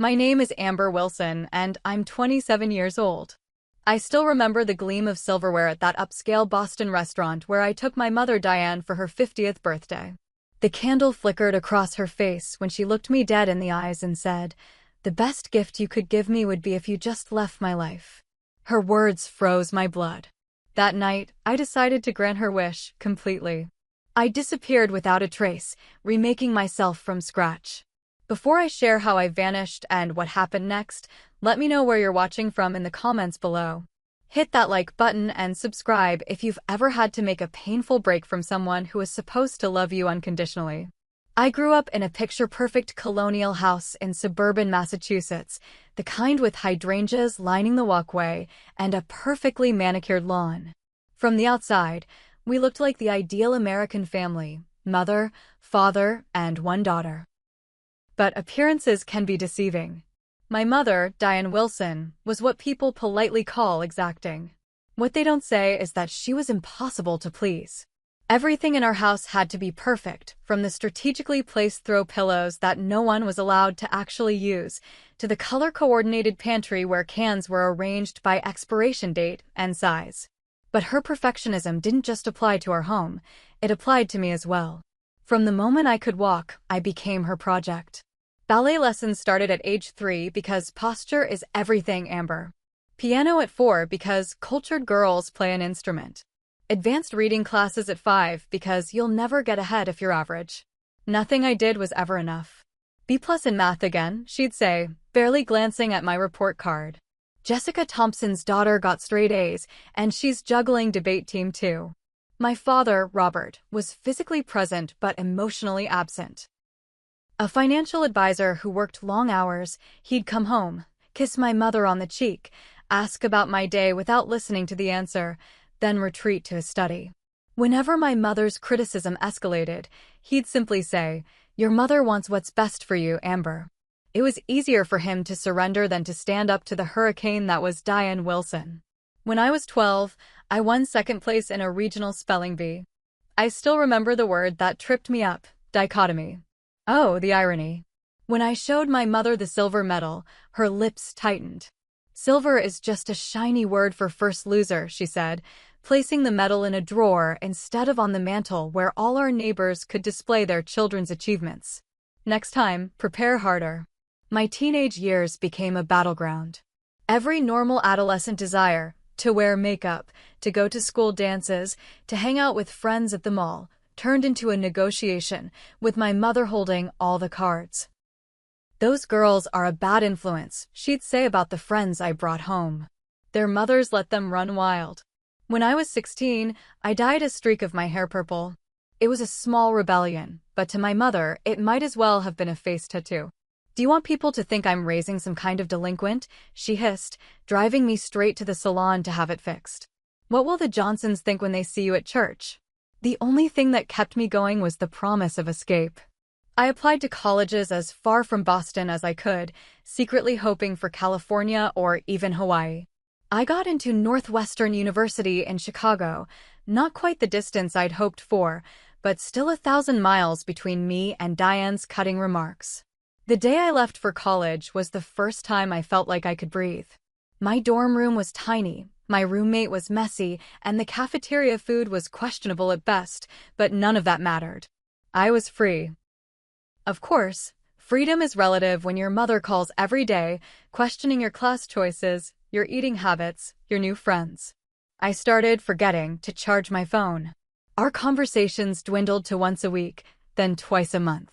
My name is Amber Wilson, and I'm 27 years old. I still remember the gleam of silverware at that upscale Boston restaurant where I took my mother Diane for her 50th birthday. The candle flickered across her face when she looked me dead in the eyes and said, "The best gift you could give me would be if you just left my life." Her words froze my blood. That night, I decided to grant her wish completely. I disappeared without a trace, remaking myself from scratch. Before I share how I vanished and what happened next, let me know where you're watching from in the comments below. Hit that like button and subscribe if you've ever had to make a painful break from someone who is supposed to love you unconditionally. I grew up in a picture-perfect colonial house in suburban Massachusetts, the kind with hydrangeas lining the walkway and a perfectly manicured lawn. From the outside, we looked like the ideal American family: mother, father, and one daughter. But appearances can be deceiving. My mother, Diane Wilson, was what people politely call exacting. What they don't say is that she was impossible to please. Everything in our house had to be perfect, from the strategically placed throw pillows that no one was allowed to actually use, to the color-coordinated pantry where cans were arranged by expiration date and size. But her perfectionism didn't just apply to our home, it applied to me as well. From the moment I could walk, I became her project. Ballet lessons started at age 3 because posture is everything, Amber. Piano at 4 because cultured girls play an instrument. Advanced reading classes at 5 because you'll never get ahead if you're average. Nothing I did was ever enough. B+ in math again, she'd say, barely glancing at my report card. Jessica Thompson's daughter got straight A's, and she's juggling debate team too. My father, Robert, was physically present but emotionally absent. A financial advisor who worked long hours, he'd come home, kiss my mother on the cheek, ask about my day without listening to the answer, then retreat to his study. Whenever my mother's criticism escalated, he'd simply say, "Your mother wants what's best for you, Amber." It was easier for him to surrender than to stand up to the hurricane that was Diane Wilson. When I was 12, I won second place in a regional spelling bee. I still remember the word that tripped me up: dichotomy. Oh, the irony. When I showed my mother the silver medal, her lips tightened. "Silver is just a shiny word for first loser," she said, placing the medal in a drawer instead of on the mantle where all our neighbors could display their children's achievements. Next time, prepare harder. My teenage years became a battleground. Every normal adolescent desire, to wear makeup, to go to school dances, to hang out with friends at the mall, turned into a negotiation, with my mother holding all the cards. "Those girls are a bad influence," she'd say about the friends I brought home. "Their mothers let them run wild." When I was 16, I dyed a streak of my hair purple. It was a small rebellion, but to my mother, it might as well have been a face tattoo. "Do you want people to think I'm raising some kind of delinquent?" she hissed, driving me straight to the salon to have it fixed. "What will the Johnsons think when they see you at church?" The only thing that kept me going was the promise of escape. I applied to colleges as far from Boston as I could, secretly hoping for California or even Hawaii. I got into Northwestern University in Chicago, not quite the distance I'd hoped for, but still 1,000 miles between me and Diane's cutting remarks. The day I left for college was the first time I felt like I could breathe. My dorm room was tiny, my roommate was messy, and the cafeteria food was questionable at best, but none of that mattered. I was free. Of course, freedom is relative when your mother calls every day, questioning your class choices, your eating habits, your new friends. I started forgetting to charge my phone. Our conversations dwindled to once a week, then twice a month.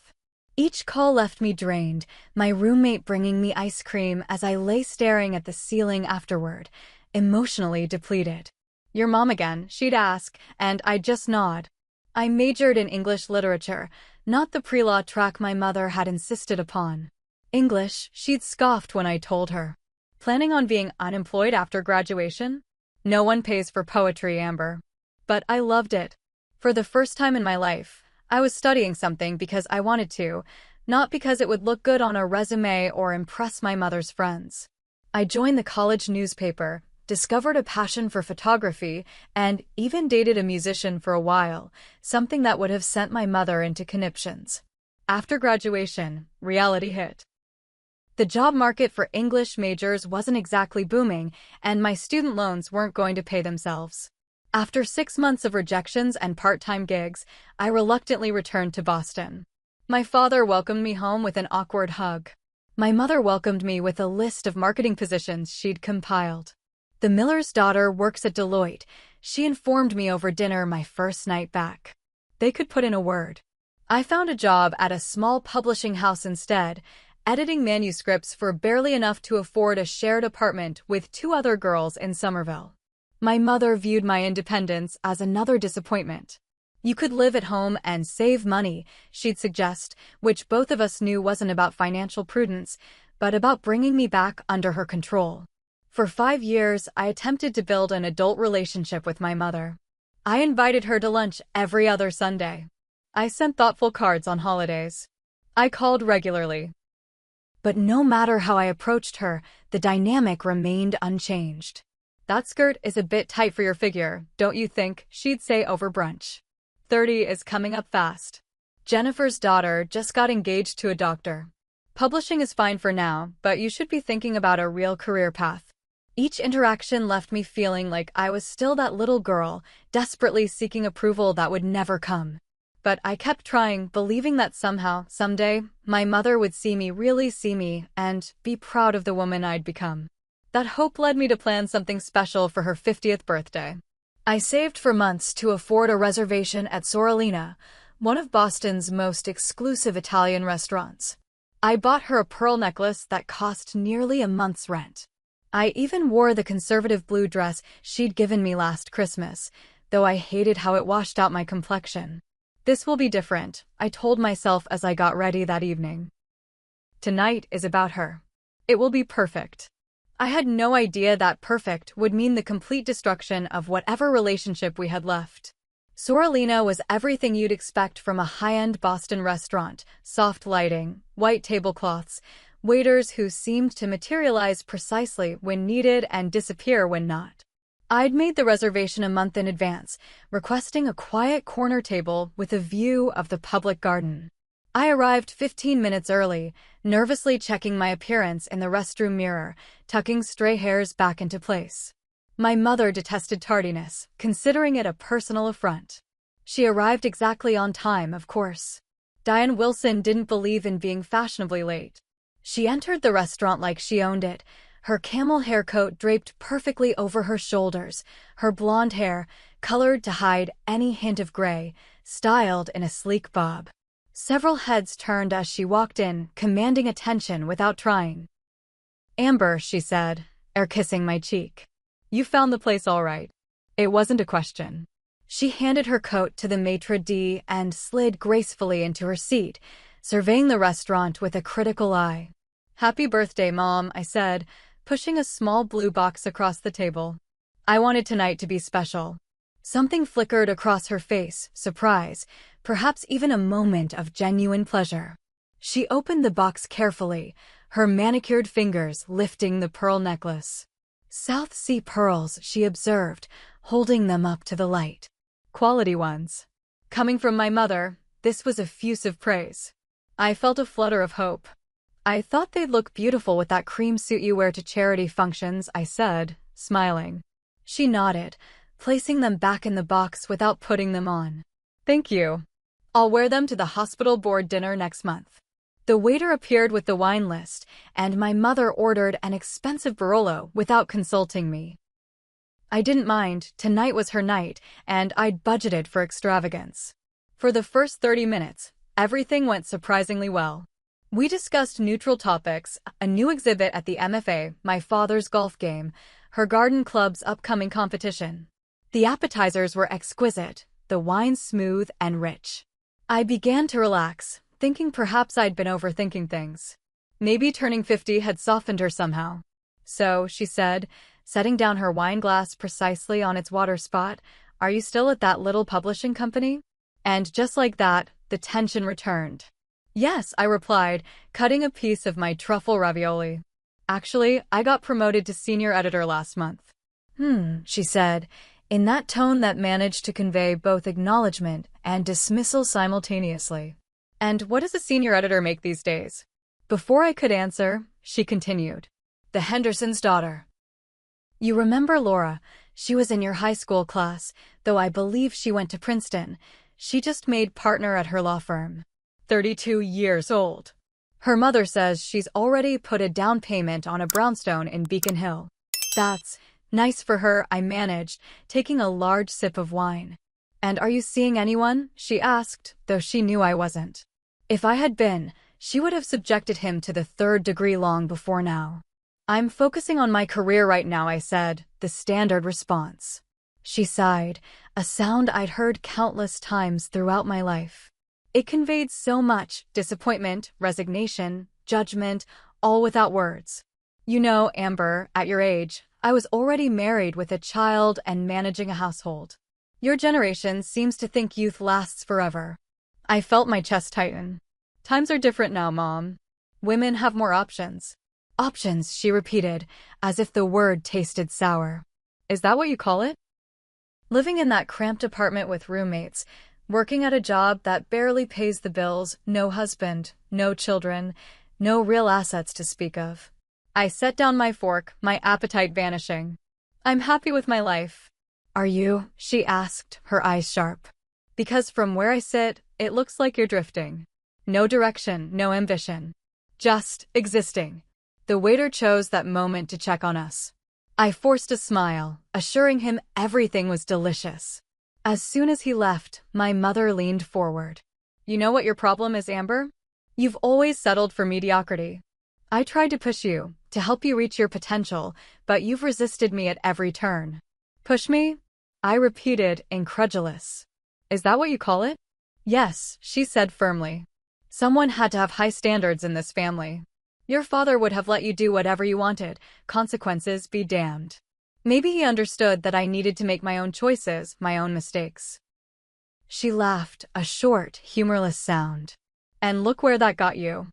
Each call left me drained, my roommate bringing me ice cream as I lay staring at the ceiling afterward, emotionally depleted. "Your mom again?" she'd ask, and I'd just nod. I majored in English literature, not the pre-law track my mother had insisted upon. "English," she'd scoffed when I told her. "Planning on being unemployed after graduation?" "No one pays for poetry, Amber." But I loved it. For the first time in my life, I was studying something because I wanted to, not because it would look good on a resume or impress my mother's friends. I joined the college newspaper, discovered a passion for photography, and even dated a musician for a while, something that would have sent my mother into conniptions. After graduation, reality hit. The job market for English majors wasn't exactly booming, and my student loans weren't going to pay themselves. After 6 months of rejections and part-time gigs, I reluctantly returned to Boston. My father welcomed me home with an awkward hug. My mother welcomed me with a list of marketing positions she'd compiled. The miller's daughter works at Deloitte. She informed me over dinner my first night back. They could put in a word. I found a job at a small publishing house instead, editing manuscripts for barely enough to afford a shared apartment with 2 other girls in Somerville. My mother viewed my independence as another disappointment. You could live at home and save money, she'd suggest, which both of us knew wasn't about financial prudence, but about bringing me back under her control. For 5 years, I attempted to build an adult relationship with my mother. I invited her to lunch every other Sunday. I sent thoughtful cards on holidays. I called regularly. But no matter how I approached her, the dynamic remained unchanged. "That skirt is a bit tight for your figure, don't you think?" she'd say over brunch. 30 is coming up fast. Jennifer's daughter just got engaged to a doctor. Publishing is fine for now, but you should be thinking about a real career path. Each interaction left me feeling like I was still that little girl, desperately seeking approval that would never come. But I kept trying, believing that somehow, someday, my mother would really see me, and be proud of the woman I'd become. That hope led me to plan something special for her 50th birthday. I saved for months to afford a reservation at Sorellina, one of Boston's most exclusive Italian restaurants. I bought her a pearl necklace that cost nearly a month's rent. I even wore the conservative blue dress she'd given me last Christmas, though I hated how it washed out my complexion. This will be different, I told myself as I got ready that evening. Tonight is about her. It will be perfect. I had no idea that perfect would mean the complete destruction of whatever relationship we had left. Sorellina was everything you'd expect from a high-end Boston restaurant: soft lighting, white tablecloths, waiters who seemed to materialize precisely when needed and disappear when not. I'd made the reservation a month in advance, requesting a quiet corner table with a view of the public garden. I arrived 15 minutes early, nervously checking my appearance in the restroom mirror, tucking stray hairs back into place. My mother detested tardiness, considering it a personal affront. She arrived exactly on time, of course. Diane Wilson didn't believe in being fashionably late. She entered the restaurant like she owned it, her camel hair coat draped perfectly over her shoulders, her blonde hair, colored to hide any hint of gray, styled in a sleek bob. Several heads turned as she walked in, commanding attention without trying. "Amber," she said, kissing my cheek. "You found the place all right." It wasn't a question. She handed her coat to the maitre d' and slid gracefully into her seat, surveying the restaurant with a critical eye. "Happy birthday, Mom," I said, pushing a small blue box across the table. I wanted tonight to be special. Something flickered across her face, surprise, perhaps even a moment of genuine pleasure. She opened the box carefully, her manicured fingers lifting the pearl necklace. "South Sea pearls," she observed, holding them up to the light. "Quality ones." Coming from my mother, this was effusive praise. I felt a flutter of hope. "I thought they'd look beautiful with that cream suit you wear to charity functions," I said, smiling. She nodded, placing them back in the box without putting them on. "Thank you. I'll wear them to the hospital board dinner next month." The waiter appeared with the wine list, and my mother ordered an expensive Barolo without consulting me. I didn't mind, tonight was her night, and I'd budgeted for extravagance. For the first 30 minutes, everything went surprisingly well. We discussed neutral topics: a new exhibit at the MFA, my father's golf game, her garden club's upcoming competition. The appetizers were exquisite, the wine smooth and rich. I began to relax, thinking perhaps I'd been overthinking things. Maybe turning 50 had softened her somehow. "So," she said, setting down her wine glass precisely on its water spot, "are you still at that little publishing company?" And just like that, the tension returned. "Yes," I replied, cutting a piece of my truffle ravioli. "Actually, I got promoted to senior editor last month." She said, in that tone that managed to convey both acknowledgement and dismissal simultaneously. "And what does a senior editor make these days?" Before I could answer, she continued. The Henderson's daughter. You remember Laura? She was in your high school class, though I believe she went to Princeton. She just made partner at her law firm. 32 years old. Her mother says she's already put a down payment on a brownstone in Beacon Hill. That's nice for her, I managed, taking a large sip of wine. And are you seeing anyone? She asked, though she knew I wasn't. If I had been, she would have subjected him to the 3rd degree long before now. I'm focusing on my career right now, I said, the standard response. She sighed, a sound I'd heard countless times throughout my life. It conveyed so much, disappointment, resignation, judgment, all without words. You know, Amber, at your age, I was already married with a child and managing a household. Your generation seems to think youth lasts forever. I felt my chest tighten. Times are different now, Mom. Women have more options. Options, she repeated, as if the word tasted sour. Is that what you call it? Living in that cramped apartment with roommates, working at a job that barely pays the bills, no husband, no children, no real assets to speak of. I set down my fork, my appetite vanishing. I'm happy with my life. Are you? She asked, her eyes sharp. Because from where I sit, it looks like you're drifting. No direction, no ambition. Just existing. The waiter chose that moment to check on us. I forced a smile, assuring him everything was delicious. As soon as he left, my mother leaned forward. You know what your problem is, Amber? You've always settled for mediocrity. I tried to push you, to help you reach your potential, but you've resisted me at every turn. Push me? I repeated, incredulous. Is that what you call it? Yes, she said firmly. Someone had to have high standards in this family. Your father would have let you do whatever you wanted, consequences be damned. Maybe he understood that I needed to make my own choices, my own mistakes. She laughed, a short, humorless sound. And look where that got you.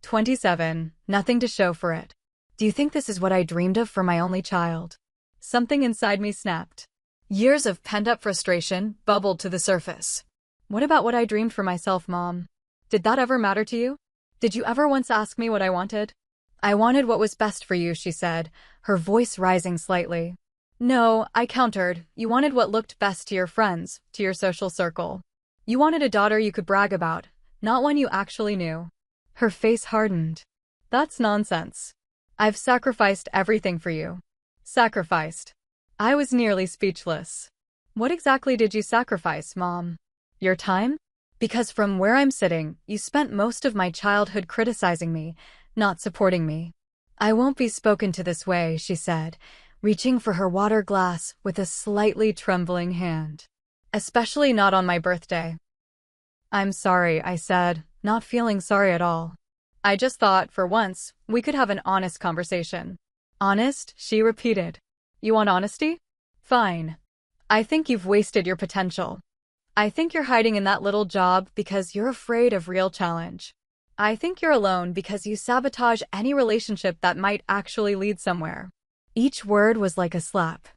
27, nothing to show for it. Do you think this is what I dreamed of for my only child? Something inside me snapped. Years of pent-up frustration bubbled to the surface. What about what I dreamed for myself, Mom? Did that ever matter to you? Did you ever once ask me what I wanted? I wanted what was best for you, she said, her voice rising slightly. No, I countered. You wanted what looked best to your friends, to your social circle. You wanted a daughter you could brag about, not one you actually knew. Her face hardened. That's nonsense. I've sacrificed everything for you. Sacrificed. I was nearly speechless. What exactly did you sacrifice, Mom? Your time? Because from where I'm sitting, you spent most of my childhood criticizing me, not supporting me. I won't be spoken to this way, she said, reaching for her water glass with a slightly trembling hand. Especially not on my birthday. I'm sorry, I said, not feeling sorry at all. I just thought, for once, we could have an honest conversation. Honest? She repeated. You want honesty? Fine. I think you've wasted your potential. I think you're hiding in that little job because you're afraid of real challenge. I think you're alone because you sabotage any relationship that might actually lead somewhere. Each word was like a slap.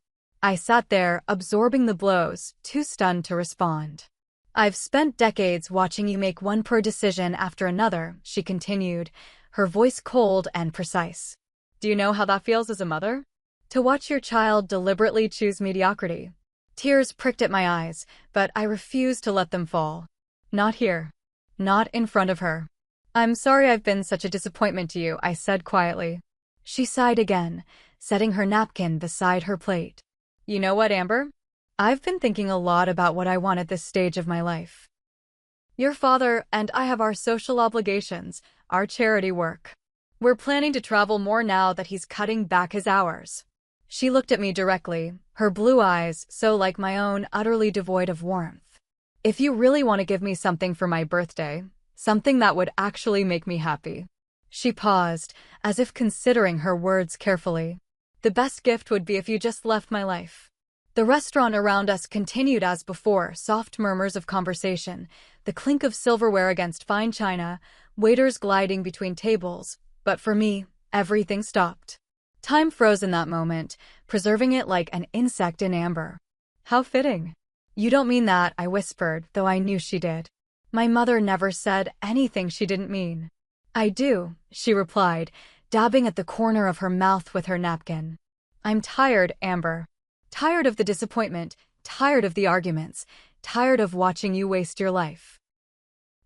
I sat there, absorbing the blows, too stunned to respond. I've spent decades watching you make one poor decision after another, she continued, her voice cold and precise. Do you know how that feels as a mother? To watch your child deliberately choose mediocrity. Tears pricked at my eyes, but I refused to let them fall. Not here. Not in front of her. I'm sorry I've been such a disappointment to you, I said quietly. She sighed again, setting her napkin beside her plate. You know what, Amber? I've been thinking a lot about what I want at this stage of my life. Your father and I have our social obligations, our charity work. We're planning to travel more now that he's cutting back his hours. She looked at me directly, her blue eyes, so like my own, utterly devoid of warmth. If you really want to give me something for my birthday, something that would actually make me happy. She paused, as if considering her words carefully. The best gift would be if you just left my life. The restaurant around us continued as before, soft murmurs of conversation, the clink of silverware against fine china, waiters gliding between tables, but for me, everything stopped. Time froze in that moment, preserving it like an insect in amber. How fitting. You don't mean that, I whispered, though I knew she did. My mother never said anything she didn't mean. I do, she replied, dabbing at the corner of her mouth with her napkin. I'm tired, Amber. Tired of the disappointment, tired of the arguments, tired of watching you waste your life.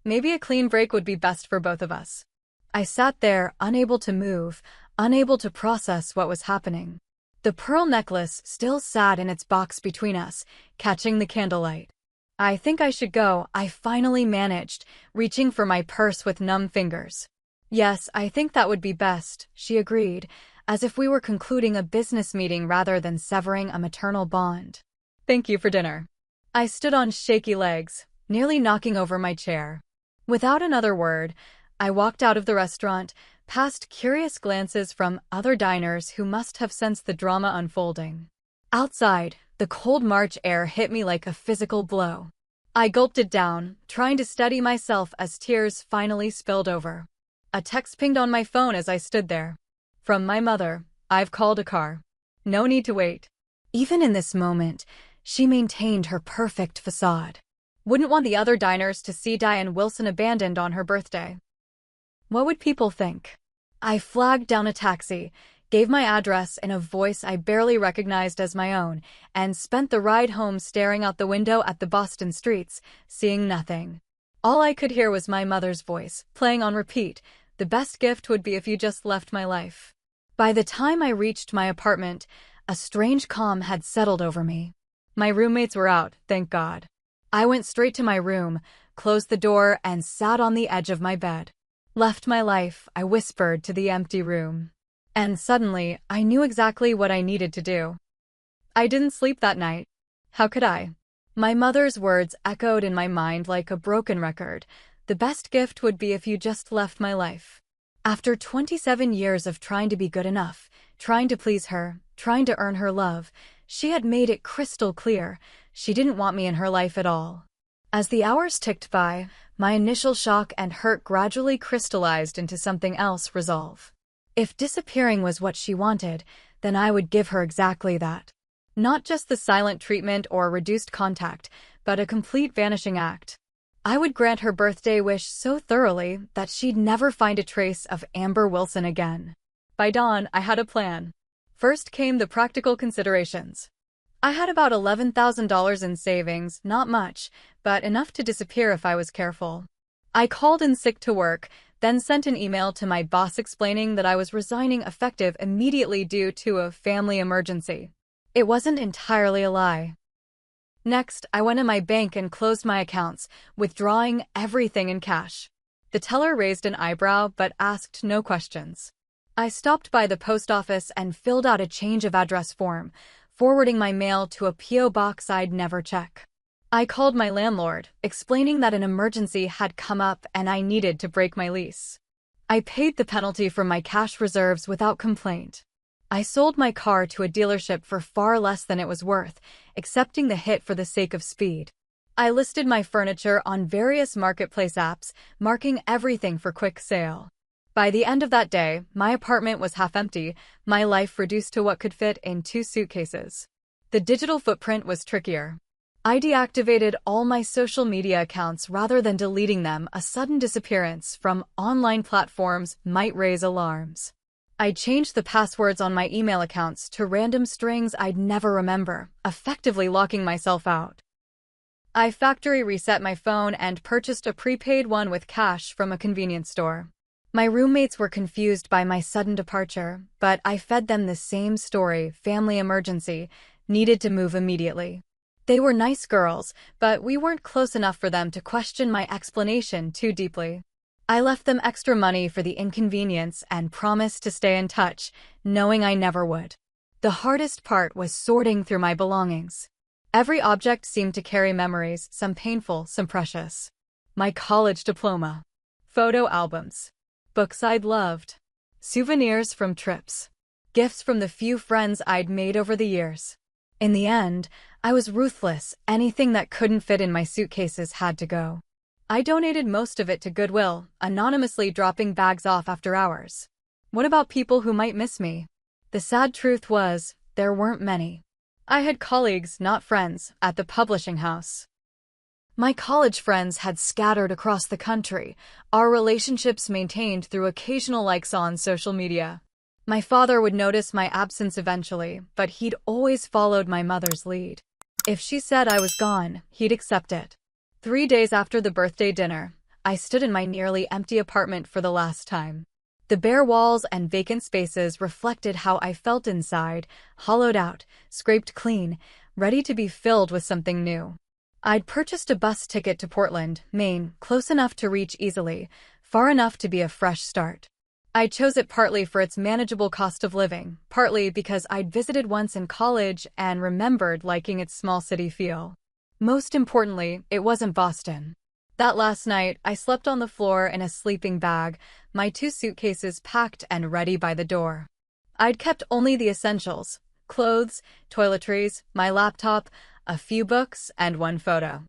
Maybe a clean break would be best for both of us. I sat there, unable to move, unable to process what was happening. The pearl necklace still sat in its box between us, catching the candlelight. I think I should go, I finally managed, reaching for my purse with numb fingers. Yes, I think that would be best, she agreed, as if we were concluding a business meeting rather than severing a maternal bond. Thank you for dinner. I stood on shaky legs, nearly knocking over my chair. Without another word, I walked out of the restaurant, past curious glances from other diners who must have sensed the drama unfolding. Outside, the cold March air hit me like a physical blow. I gulped it down, trying to steady myself as tears finally spilled over. A text pinged on my phone as I stood there. From my mother, I've called a car. No need to wait. Even in this moment, she maintained her perfect facade. Wouldn't want the other diners to see Diane Wilson abandoned on her birthday. What would people think? I flagged down a taxi, gave my address in a voice I barely recognized as my own, and spent the ride home staring out the window at the Boston streets, seeing nothing. All I could hear was my mother's voice, playing on repeat. The best gift would be if you just left my life. By the time I reached my apartment, a strange calm had settled over me. My roommates were out, thank God. I went straight to my room, closed the door, and sat on the edge of my bed. Left my life, I whispered to the empty room. And suddenly, I knew exactly what I needed to do. I didn't sleep that night. How could I? My mother's words echoed in my mind like a broken record. The best gift would be if you just left my life. After 27 years of trying to be good enough, trying to please her, trying to earn her love, she had made it crystal clear she didn't want me in her life at all. As the hours ticked by, my initial shock and hurt gradually crystallized into something else: resolve. If disappearing was what she wanted, then I would give her exactly that. Not just the silent treatment or reduced contact, but a complete vanishing act. I would grant her birthday wish so thoroughly that she'd never find a trace of Amber Wilson again. By dawn, I had a plan. First came the practical considerations. I had about $11,000 in savings, not much, but enough to disappear if I was careful. I called in sick to work, then sent an email to my boss explaining that I was resigning effective immediately due to a family emergency. It wasn't entirely a lie. Next, I went to my bank and closed my accounts, withdrawing everything in cash. The teller raised an eyebrow but asked no questions. I stopped by the post office and filled out a change of address form, forwarding my mail to a P.O. box I'd never check. I called my landlord, explaining that an emergency had come up and I needed to break my lease. I paid the penalty from my cash reserves without complaint. I sold my car to a dealership for far less than it was worth, accepting the hit for the sake of speed. I listed my furniture on various marketplace apps, marking everything for quick sale. By the end of that day, my apartment was half empty, my life reduced to what could fit in 2 suitcases. The digital footprint was trickier. I deactivated all my social media accounts rather than deleting them. A sudden disappearance from online platforms might raise alarms. I changed the passwords on my email accounts to random strings I'd never remember, effectively locking myself out. I factory reset my phone and purchased a prepaid one with cash from a convenience store. My roommates were confused by my sudden departure, but I fed them the same story: family emergency, needed to move immediately. They were nice girls, but we weren't close enough for them to question my explanation too deeply. I left them extra money for the inconvenience and promised to stay in touch, knowing I never would. The hardest part was sorting through my belongings. Every object seemed to carry memories, some painful, some precious. My college diploma, photo albums, books I'd loved, souvenirs from trips, gifts from the few friends I'd made over the years. In the end, I was ruthless. Anything that couldn't fit in my suitcases had to go. I donated most of it to Goodwill, anonymously dropping bags off after hours. What about people who might miss me? The sad truth was, there weren't many. I had colleagues, not friends, at the publishing house. My college friends had scattered across the country, our relationships maintained through occasional likes on social media. My father would notice my absence eventually, but he'd always followed my mother's lead. If she said I was gone, he'd accept it. 3 days after the birthday dinner, I stood in my nearly empty apartment for the last time. The bare walls and vacant spaces reflected how I felt inside, hollowed out, scraped clean, ready to be filled with something new. I'd purchased a bus ticket to Portland, Maine, close enough to reach easily, far enough to be a fresh start. I chose it partly for its manageable cost of living, partly because I'd visited once in college and remembered liking its small city feel. Most importantly, it wasn't Boston. That last night, I slept on the floor in a sleeping bag, my 2 suitcases packed and ready by the door. I'd kept only the essentials: clothes, toiletries, my laptop, a few books, and 1 photo.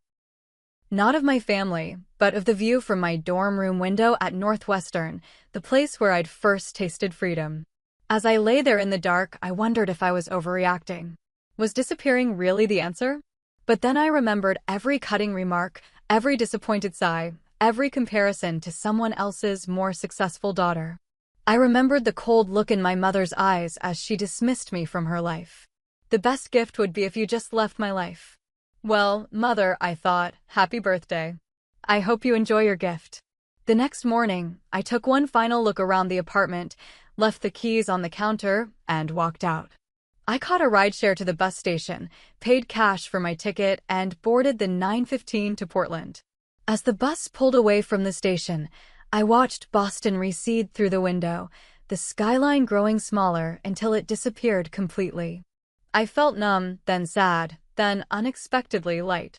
Not of my family, but of the view from my dorm room window at Northwestern, the place where I'd first tasted freedom. As I lay there in the dark, I wondered if I was overreacting. Was disappearing really the answer? But then I remembered every cutting remark, every disappointed sigh, every comparison to someone else's more successful daughter. I remembered the cold look in my mother's eyes as she dismissed me from her life. The best gift would be if you just left my life. Well, Mother, I thought, happy birthday. I hope you enjoy your gift. The next morning, I took one final look around the apartment, left the keys on the counter, and walked out. I caught a rideshare to the bus station, paid cash for my ticket, and boarded the 9:15 to Portland. As the bus pulled away from the station, I watched Boston recede through the window, the skyline growing smaller until it disappeared completely. I felt numb, then sad, then unexpectedly light.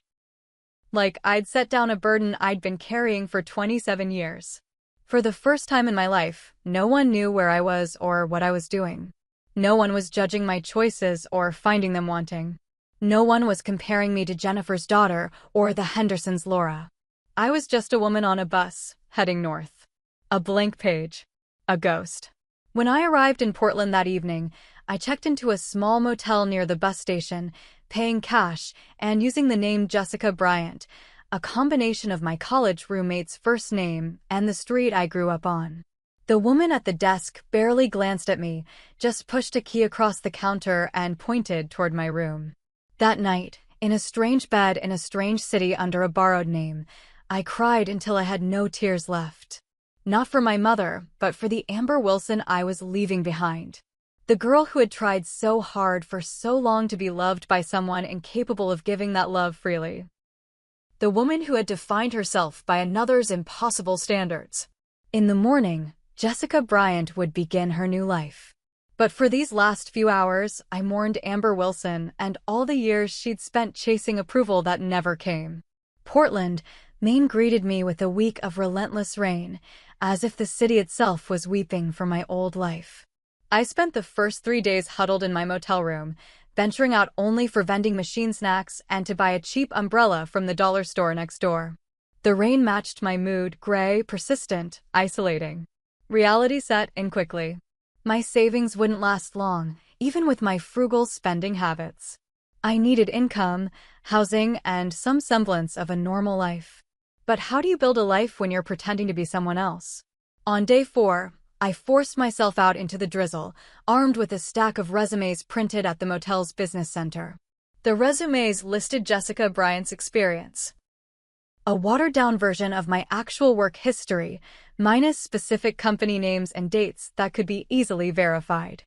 Like I'd set down a burden I'd been carrying for 27 years. For the first time in my life, no one knew where I was or what I was doing. No one was judging my choices or finding them wanting. No one was comparing me to Jennifer's daughter or the Hendersons' Laura. I was just a woman on a bus, heading north. A blank page. A ghost. When I arrived in Portland that evening, I checked into a small motel near the bus station, paying cash and using the name Jessica Bryant, a combination of my college roommate's first name and the street I grew up on. The woman at the desk barely glanced at me, just pushed a key across the counter and pointed toward my room. That night, in a strange bed in a strange city under a borrowed name, I cried until I had no tears left. Not for my mother, but for the Amber Wilson I was leaving behind. The girl who had tried so hard for so long to be loved by someone incapable of giving that love freely. The woman who had defined herself by another's impossible standards. In the morning, Jessica Bryant would begin her new life. But for these last few hours, I mourned Amber Wilson and all the years she'd spent chasing approval that never came. Portland, Maine greeted me with a week of relentless rain, as if the city itself was weeping for my old life. I spent the first 3 days huddled in my motel room, venturing out only for vending machine snacks and to buy a cheap umbrella from the dollar store next door. The rain matched my mood, gray, persistent, isolating. Reality set in quickly. My savings wouldn't last long, even with my frugal spending habits. I needed income, housing, and some semblance of a normal life. But how do you build a life when you're pretending to be someone else? On day 4, I forced myself out into the drizzle, armed with a stack of resumes printed at the motel's business center. The resumes listed Jessica Bryant's experience. A watered-down version of my actual work history, minus specific company names and dates that could be easily verified.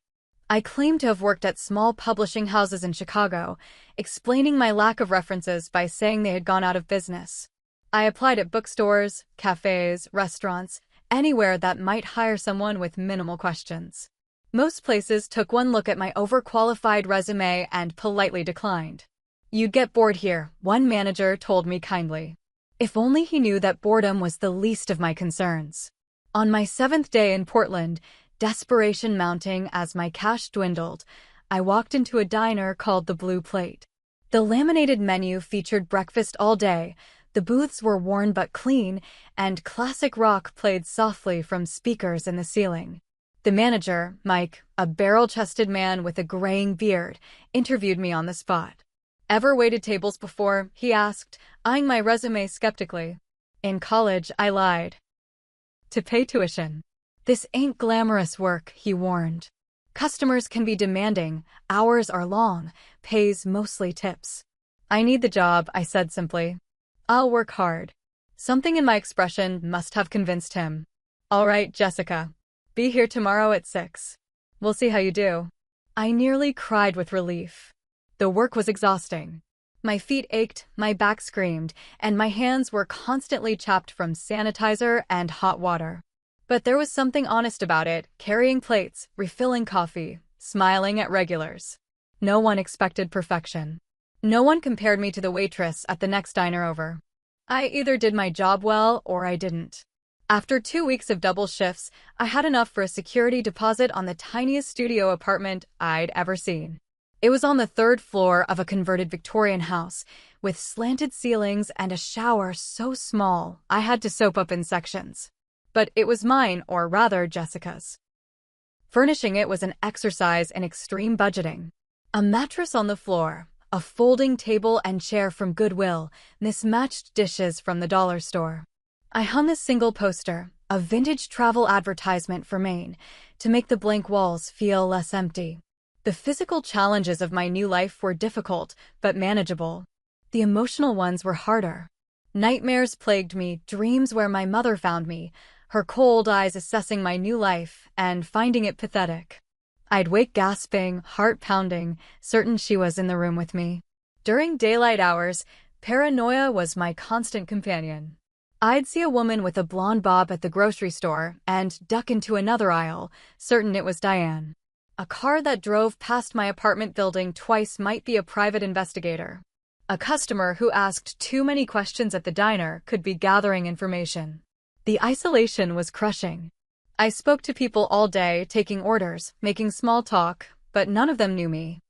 I claimed to have worked at small publishing houses in Chicago, explaining my lack of references by saying they had gone out of business. I applied at bookstores, cafes, restaurants, anywhere that might hire someone with minimal questions. Most places took one look at my overqualified resume and politely declined. "You'd get bored here," one manager told me kindly. If only he knew that boredom was the least of my concerns. On my 7th day in Portland, desperation mounting as my cash dwindled, I walked into a diner called the Blue Plate. The laminated menu featured breakfast all day, the booths were worn but clean, and classic rock played softly from speakers in the ceiling. The manager, Mike, a barrel-chested man with a graying beard, interviewed me on the spot. Ever waited tables before? He asked, eyeing my resume skeptically. In college, I lied. To pay tuition. This ain't glamorous work, he warned. Customers can be demanding, hours are long, pays mostly tips. I need the job, I said simply. I'll work hard. Something in my expression must have convinced him. All right, Jessica. Be here tomorrow at 6. We'll see how you do. I nearly cried with relief. The work was exhausting. My feet ached, my back screamed, and my hands were constantly chapped from sanitizer and hot water. But there was something honest about it, carrying plates, refilling coffee, smiling at regulars. No one expected perfection. No one compared me to the waitress at the next diner over. I either did my job well or I didn't. After 2 weeks of double shifts, I had enough for a security deposit on the tiniest studio apartment I'd ever seen. It was on the 3rd floor of a converted Victorian house, with slanted ceilings and a shower so small I had to soap up in sections. But it was mine, or rather Jessica's. Furnishing it was an exercise in extreme budgeting. A mattress on the floor, a folding table and chair from Goodwill, mismatched dishes from the dollar store. I hung a single poster, a vintage travel advertisement for Maine, to make the blank walls feel less empty. The physical challenges of my new life were difficult, but manageable. The emotional ones were harder. Nightmares plagued me, dreams where my mother found me, her cold eyes assessing my new life and finding it pathetic. I'd wake gasping, heart pounding, certain she was in the room with me. During daylight hours, paranoia was my constant companion. I'd see a woman with a blonde bob at the grocery store and duck into another aisle, certain it was Diane. A car that drove past my apartment building twice might be a private investigator. A customer who asked too many questions at the diner could be gathering information. The isolation was crushing. I spoke to people all day, taking orders, making small talk, but none of them knew me.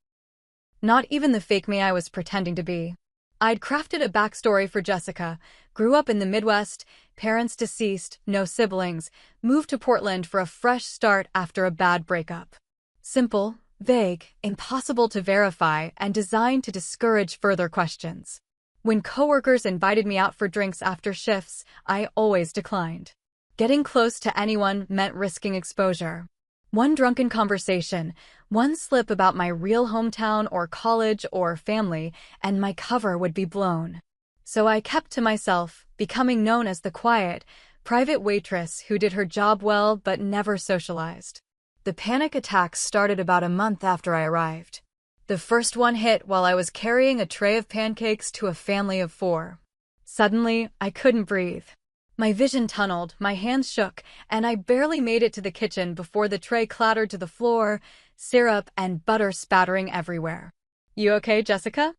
Not even the fake me I was pretending to be. I'd crafted a backstory for Jessica, grew up in the Midwest, parents deceased, no siblings, moved to Portland for a fresh start after a bad breakup. Simple, vague, impossible to verify, and designed to discourage further questions. When coworkers invited me out for drinks after shifts, I always declined. Getting close to anyone meant risking exposure. One drunken conversation, one slip about my real hometown or college or family, and my cover would be blown. So I kept to myself, becoming known as the quiet, private waitress who did her job well but never socialized. The panic attacks started about a month after I arrived. The first one hit while I was carrying a tray of pancakes to a family of 4. Suddenly, I couldn't breathe. My vision tunneled, my hands shook, and I barely made it to the kitchen before the tray clattered to the floor, syrup and butter spattering everywhere. You okay, Jessica?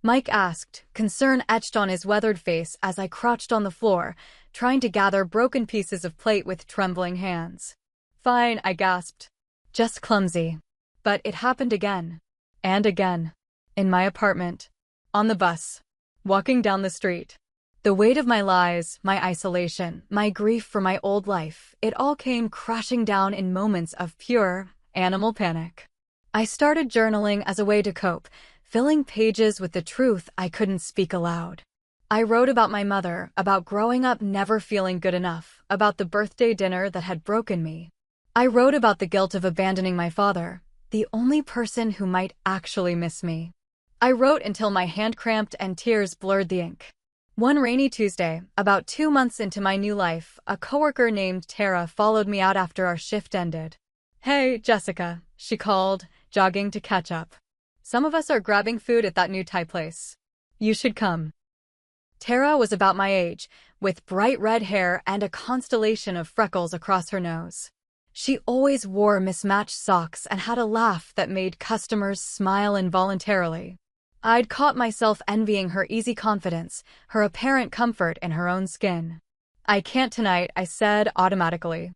Mike asked, concern etched on his weathered face as I crouched on the floor, trying to gather broken pieces of plate with trembling hands. Fine, I gasped. Just clumsy. But it happened again. And again. In my apartment. On the bus. Walking down the street. The weight of my lies, my isolation, my grief for my old life, it all came crashing down in moments of pure, animal panic. I started journaling as a way to cope, filling pages with the truth I couldn't speak aloud. I wrote about my mother, about growing up never feeling good enough, about the birthday dinner that had broken me. I wrote about the guilt of abandoning my father, the only person who might actually miss me. I wrote until my hand cramped and tears blurred the ink. One rainy Tuesday, about 2 months into my new life, a coworker named Tara followed me out after our shift ended. Hey, Jessica, she called, jogging to catch up. Some of us are grabbing food at that new Thai place. You should come. Tara was about my age, with bright red hair and a constellation of freckles across her nose. She always wore mismatched socks and had a laugh that made customers smile involuntarily. I'd caught myself envying her easy confidence, her apparent comfort in her own skin. I can't tonight, I said automatically.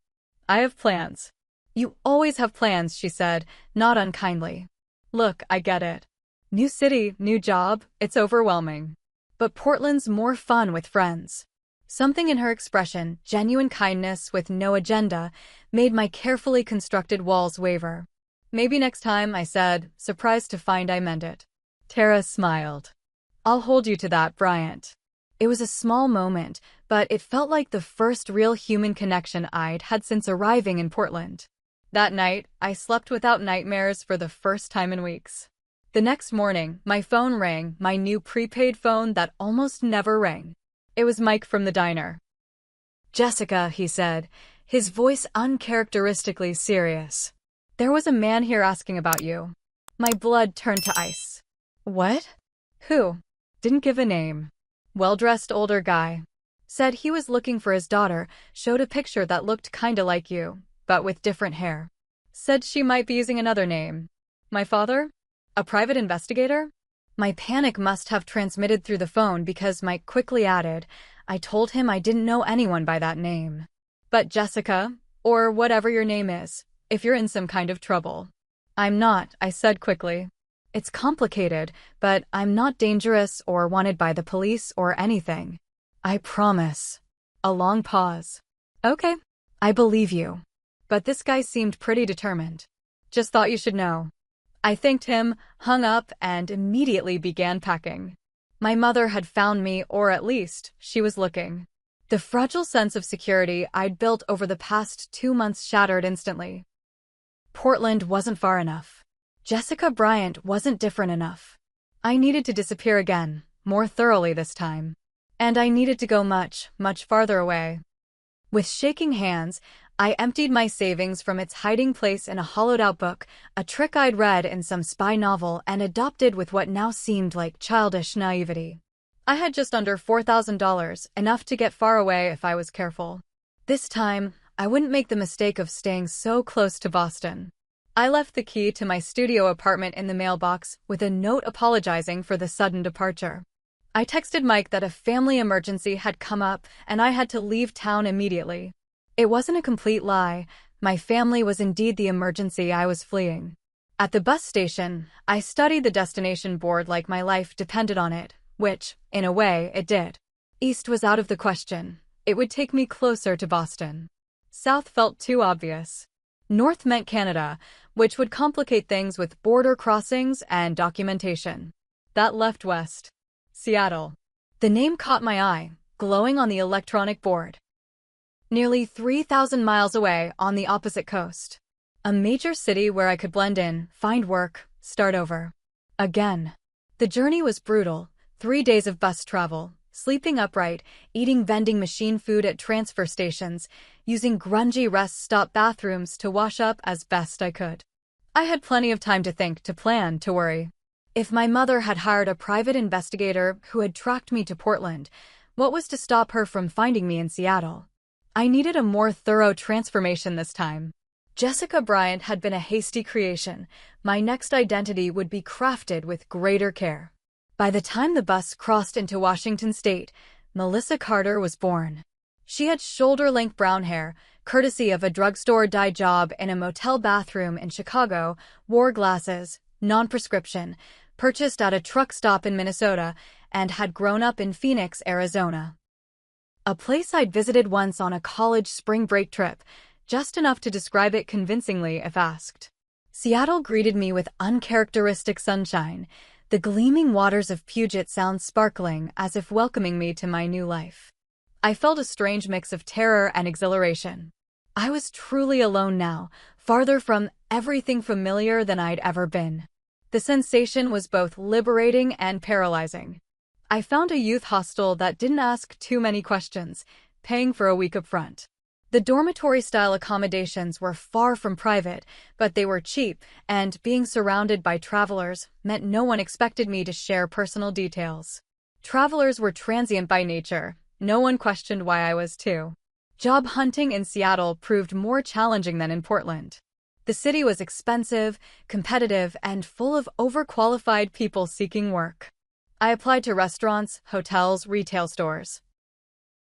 I have plans. You always have plans, she said, not unkindly. Look, I get it. New city, new job, it's overwhelming. But Portland's more fun with friends. Something in her expression, genuine kindness with no agenda, made my carefully constructed walls waver. Maybe next time, I said, surprised to find I meant it. Tara smiled. I'll hold you to that, Bryant. It was a small moment, but it felt like the first real human connection I'd had since arriving in Portland. That night, I slept without nightmares for the first time in weeks. The next morning, my phone rang, my new prepaid phone that almost never rang. It was Mike from the diner. Jessica, he said, his voice uncharacteristically serious. There was a man here asking about you. My blood turned to ice. What? Who? Didn't give a name. Well-dressed older guy. Said he was looking for his daughter, showed a picture that looked kinda like you, but with different hair. Said she might be using another name. My father? A private investigator? My panic must have transmitted through the phone because Mike quickly added, I told him I didn't know anyone by that name. But Jessica, or whatever your name is, if you're in some kind of trouble. I'm not, I said quickly. It's complicated, but I'm not dangerous or wanted by the police or anything. I promise. A long pause. Okay, I believe you. But this guy seemed pretty determined. Just thought you should know. I thanked him, hung up, and immediately began packing. My mother had found me, or at least, she was looking. The fragile sense of security I'd built over the past 2 months shattered instantly. Portland wasn't far enough. Jessica Bryant wasn't different enough. I needed to disappear again, more thoroughly this time. And I needed to go much, much farther away. With shaking hands, I emptied my savings from its hiding place in a hollowed-out book, a trick I'd read in some spy novel and adopted with what now seemed like childish naivety. I had just under $4,000, enough to get far away if I was careful. This time, I wouldn't make the mistake of staying so close to Boston. I left the key to my studio apartment in the mailbox with a note apologizing for the sudden departure. I texted Mike that a family emergency had come up and I had to leave town immediately. It wasn't a complete lie. My family was indeed the emergency I was fleeing. At the bus station, I studied the destination board like my life depended on it, which, in a way, it did. East was out of the question. It would take me closer to Boston. South felt too obvious. North meant Canada, which would complicate things with border crossings and documentation. That left west. Seattle. The name caught my eye, glowing on the electronic board. Nearly 3,000 miles away on the opposite coast. A major city where I could blend in, find work, start over. Again. The journey was brutal. 3 days of bus travel, sleeping upright, eating vending machine food at transfer stations, using grungy rest stop bathrooms to wash up as best I could. I had plenty of time to think, to plan, to worry. If my mother had hired a private investigator who had tracked me to Portland, what was to stop her from finding me in Seattle? I needed a more thorough transformation this time. Jessica Bryant had been a hasty creation. My next identity would be crafted with greater care. By the time the bus crossed into Washington State, Melissa Carter was born. She had shoulder-length brown hair, courtesy of a drugstore dye job in a motel bathroom in Chicago, wore glasses, non-prescription, purchased at a truck stop in Minnesota, and had grown up in Phoenix, Arizona. A place I'd visited once on a college spring break trip, just enough to describe it convincingly if asked. Seattle greeted me with uncharacteristic sunshine, the gleaming waters of Puget Sound sparkling as if welcoming me to my new life. I felt a strange mix of terror and exhilaration. I was truly alone now, farther from everything familiar than I'd ever been. The sensation was both liberating and paralyzing. I found a youth hostel that didn't ask too many questions, paying for a week up front. The dormitory-style accommodations were far from private, but they were cheap, and being surrounded by travelers meant no one expected me to share personal details. Travelers were transient by nature. No one questioned why I was too. Job hunting in Seattle proved more challenging than in Portland. The city was expensive, competitive, and full of overqualified people seeking work. I applied to restaurants, hotels, retail stores.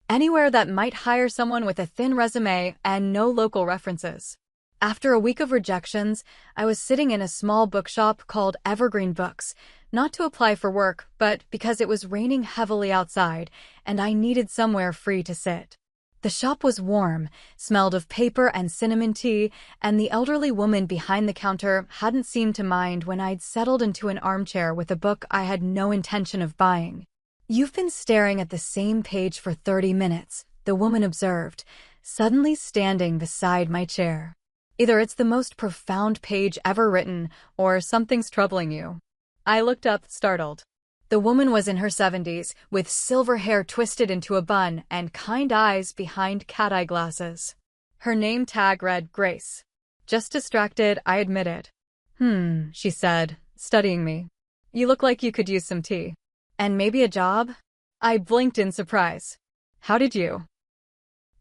Anywhere that might hire someone with a thin resume and no local references. After a week of rejections, I was sitting in a small bookshop called Evergreen Books, not to apply for work, but because it was raining heavily outside and I needed somewhere free to sit. The shop was warm, smelled of paper and cinnamon tea, and the elderly woman behind the counter hadn't seemed to mind when I'd settled into an armchair with a book I had no intention of buying. "You've been staring at the same page for 30 minutes, the woman observed, suddenly standing beside my chair. "Either it's the most profound page ever written, or something's troubling you." I looked up, startled. The woman was in her 70s, with silver hair twisted into a bun and kind eyes behind cat-eye glasses. Her name tag read Grace. "Just distracted," I admitted. She said, studying me. "You look like you could use some tea. And maybe a job?" I blinked in surprise. "How did you?"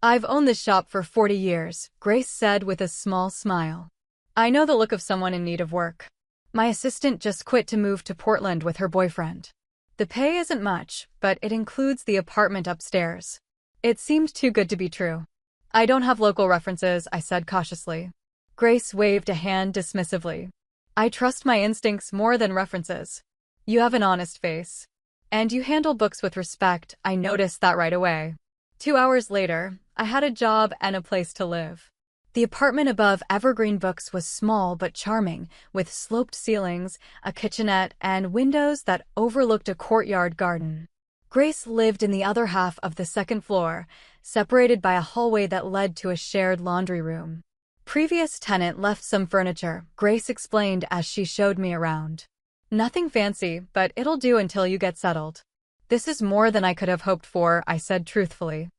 "I've owned this shop for 40 years, Grace said with a small smile. "I know the look of someone in need of work. My assistant just quit to move to Portland with her boyfriend. The pay isn't much, but it includes the apartment upstairs." It seemed too good to be true. "I don't have local references," I said cautiously. Grace waved a hand dismissively. "I trust my instincts more than references." "You have an honest face. And you handle books with respect," I noticed that right away. 2 hours later, I had a job and a place to live. The apartment above Evergreen Books was small but charming, with sloped ceilings, a kitchenette, and windows that overlooked a courtyard garden. Grace lived in the other half of the second floor, separated by a hallway that led to a shared laundry room. "Previous tenant left some furniture," Grace explained as she showed me around. "Nothing fancy, but it'll do until you get settled." "This is more than I could have hoped for," I said truthfully.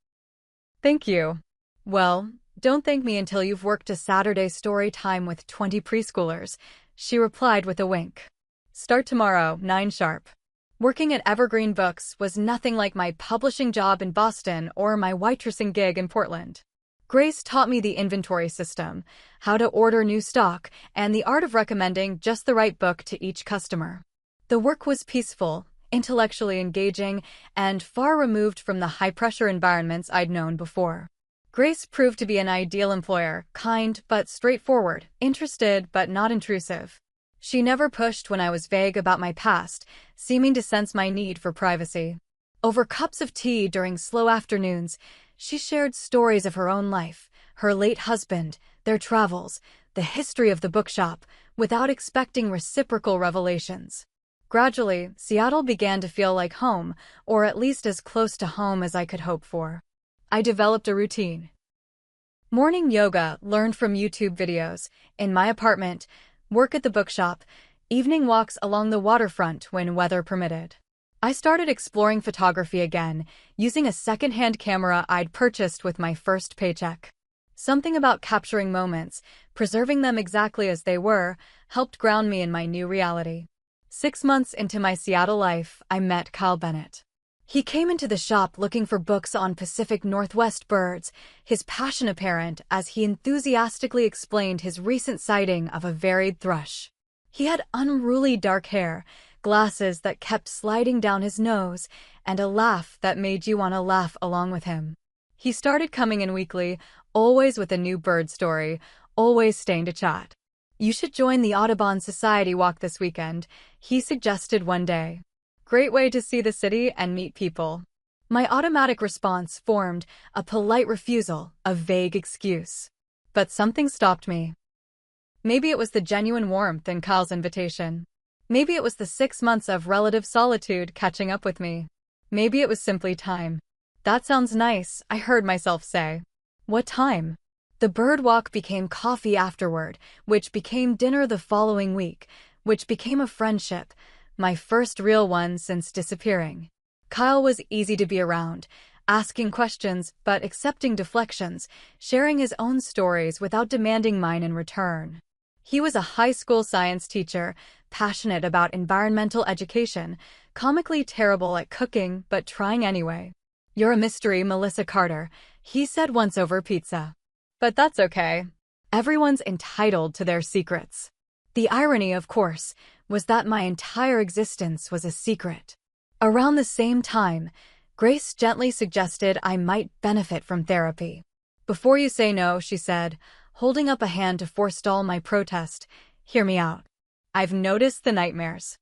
"Thank you." "Well, don't thank me until you've worked a Saturday story time with 20 preschoolers," she replied with a wink. "Start tomorrow, 9 sharp." Working at Evergreen Books was nothing like my publishing job in Boston or my waitressing gig in Portland. Grace taught me the inventory system, how to order new stock, and the art of recommending just the right book to each customer. The work was peaceful, intellectually engaging, and far removed from the high-pressure environments I'd known before. Grace proved to be an ideal employer, kind but straightforward, interested but not intrusive. She never pushed when I was vague about my past, seeming to sense my need for privacy. Over cups of tea during slow afternoons, she shared stories of her own life, her late husband, their travels, the history of the bookshop, without expecting reciprocal revelations. Gradually, Seattle began to feel like home, or at least as close to home as I could hope for. I developed a routine. Morning yoga, learned from YouTube videos, in my apartment, work at the bookshop, evening walks along the waterfront when weather permitted. I started exploring photography again, using a second-hand camera I'd purchased with my first paycheck. Something about capturing moments, preserving them exactly as they were, helped ground me in my new reality. 6 months into my Seattle life, I met Kyle Bennett. He came into the shop looking for books on Pacific Northwest birds, his passion apparent as he enthusiastically explained his recent sighting of a varied thrush. He had unruly dark hair, glasses that kept sliding down his nose, and a laugh that made you want to laugh along with him. He started coming in weekly, always with a new bird story, always staying to chat. "You should join the Audubon Society walk this weekend," he suggested one day. "Great way to see the city and meet people." My automatic response formed a polite refusal, a vague excuse. But something stopped me. Maybe it was the genuine warmth in Kyle's invitation. Maybe it was the 6 months of relative solitude catching up with me. Maybe it was simply time. "That sounds nice," I heard myself say. "What time?" The bird walk became coffee afterward, which became dinner the following week, which became a friendship, my first real one since disappearing. Kyle was easy to be around, asking questions but accepting deflections, sharing his own stories without demanding mine in return. He was a high school science teacher, passionate about environmental education, comically terrible at cooking but trying anyway. "You're a mystery, Melissa Carter," he said once over pizza. But that's okay. Everyone's entitled to their secrets. The irony, of course, was that my entire existence was a secret. Around the same time, Grace gently suggested I might benefit from therapy. "Before you say no," she said, holding up a hand to forestall my protest, "hear me out. I've noticed the nightmares.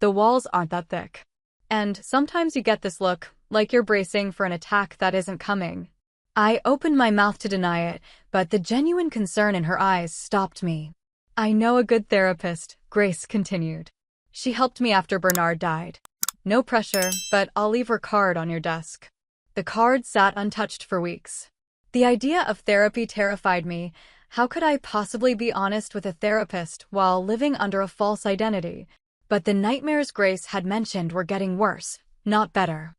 The walls aren't that thick. And sometimes you get this look, like you're bracing for an attack that isn't coming. I opened my mouth to deny it, but the genuine concern in her eyes stopped me. I know a good therapist, Grace continued. She helped me after Bernard died. No pressure, but I'll leave her card on your desk. The card sat untouched for weeks. The idea of therapy terrified me. How could I possibly be honest with a therapist while living under a false identity? But the nightmares Grace had mentioned were getting worse, not better.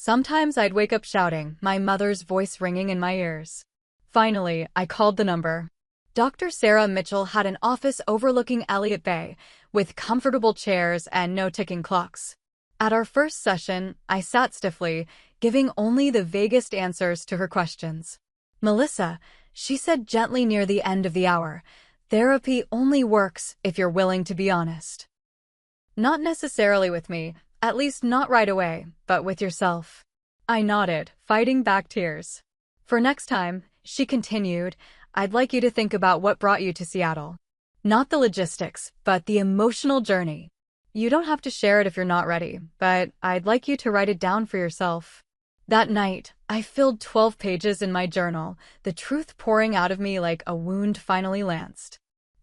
Sometimes I'd wake up shouting, my mother's voice ringing in my ears. Finally, I called the number. Dr. Sarah Mitchell had an office overlooking Elliott Bay, with comfortable chairs and no ticking clocks. At our first session, I sat stiffly, giving only the vaguest answers to her questions. Melissa, she said gently near the end of the hour, therapy only works if you're willing to be honest. Not necessarily with me, at least not right away, but with yourself. I nodded, fighting back tears. For next time, she continued, I'd like you to think about what brought you to Seattle. Not the logistics, but the emotional journey. You don't have to share it if you're not ready, but I'd like you to write it down for yourself. That night, I filled 12 pages in my journal, the truth pouring out of me like a wound finally lanced.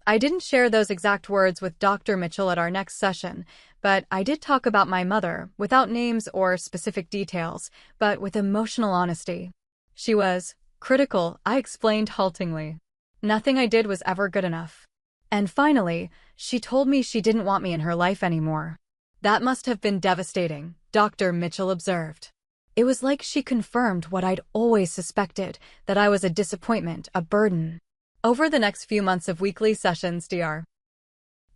I didn't share those exact words with Dr. Mitchell at our next session, but I did talk about my mother, without names or specific details, but with emotional honesty. She was critical, I explained haltingly. Nothing I did was ever good enough. And finally, she told me she didn't want me in her life anymore. That must have been devastating, Dr. Mitchell observed. It was like she confirmed what I'd always suspected, that I was a disappointment, a burden. Over the next few months of weekly sessions, Dr.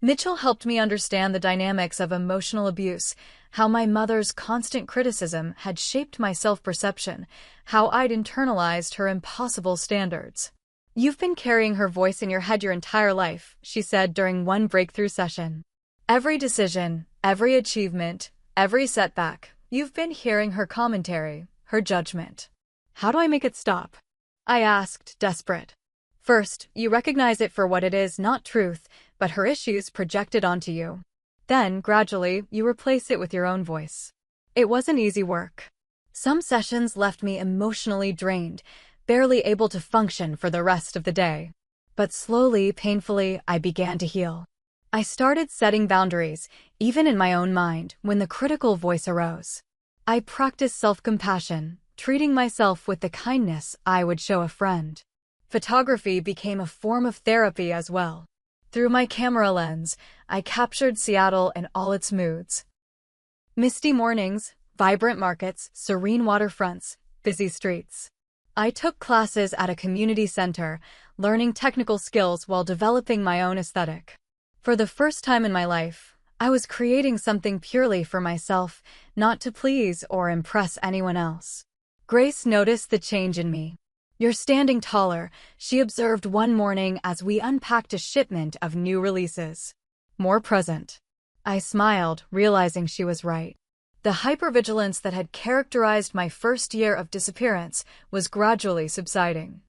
Mitchell helped me understand the dynamics of emotional abuse, how my mother's constant criticism had shaped my self-perception, how I'd internalized her impossible standards. You've been carrying her voice in your head your entire life, she said during one breakthrough session. Every decision, every achievement, every setback, you've been hearing her commentary, her judgment. How do I make it stop? I asked, desperate. First, you recognize it for what it is, not truth, but her issues projected onto you. Then, gradually, you replace it with your own voice. It wasn't easy work. Some sessions left me emotionally drained, barely able to function for the rest of the day. But slowly, painfully, I began to heal. I started setting boundaries, even in my own mind, when the critical voice arose. I practiced self-compassion, treating myself with the kindness I would show a friend. Photography became a form of therapy as well. Through my camera lens, I captured Seattle in all its moods. Misty mornings, vibrant markets, serene waterfronts, busy streets. I took classes at a community center, learning technical skills while developing my own aesthetic. For the first time in my life, I was creating something purely for myself, not to please or impress anyone else. Grace noticed the change in me. You're standing taller, she observed one morning as we unpacked a shipment of new releases. More present. I smiled, realizing she was right. The hypervigilance that had characterized my first year of disappearance was gradually subsiding.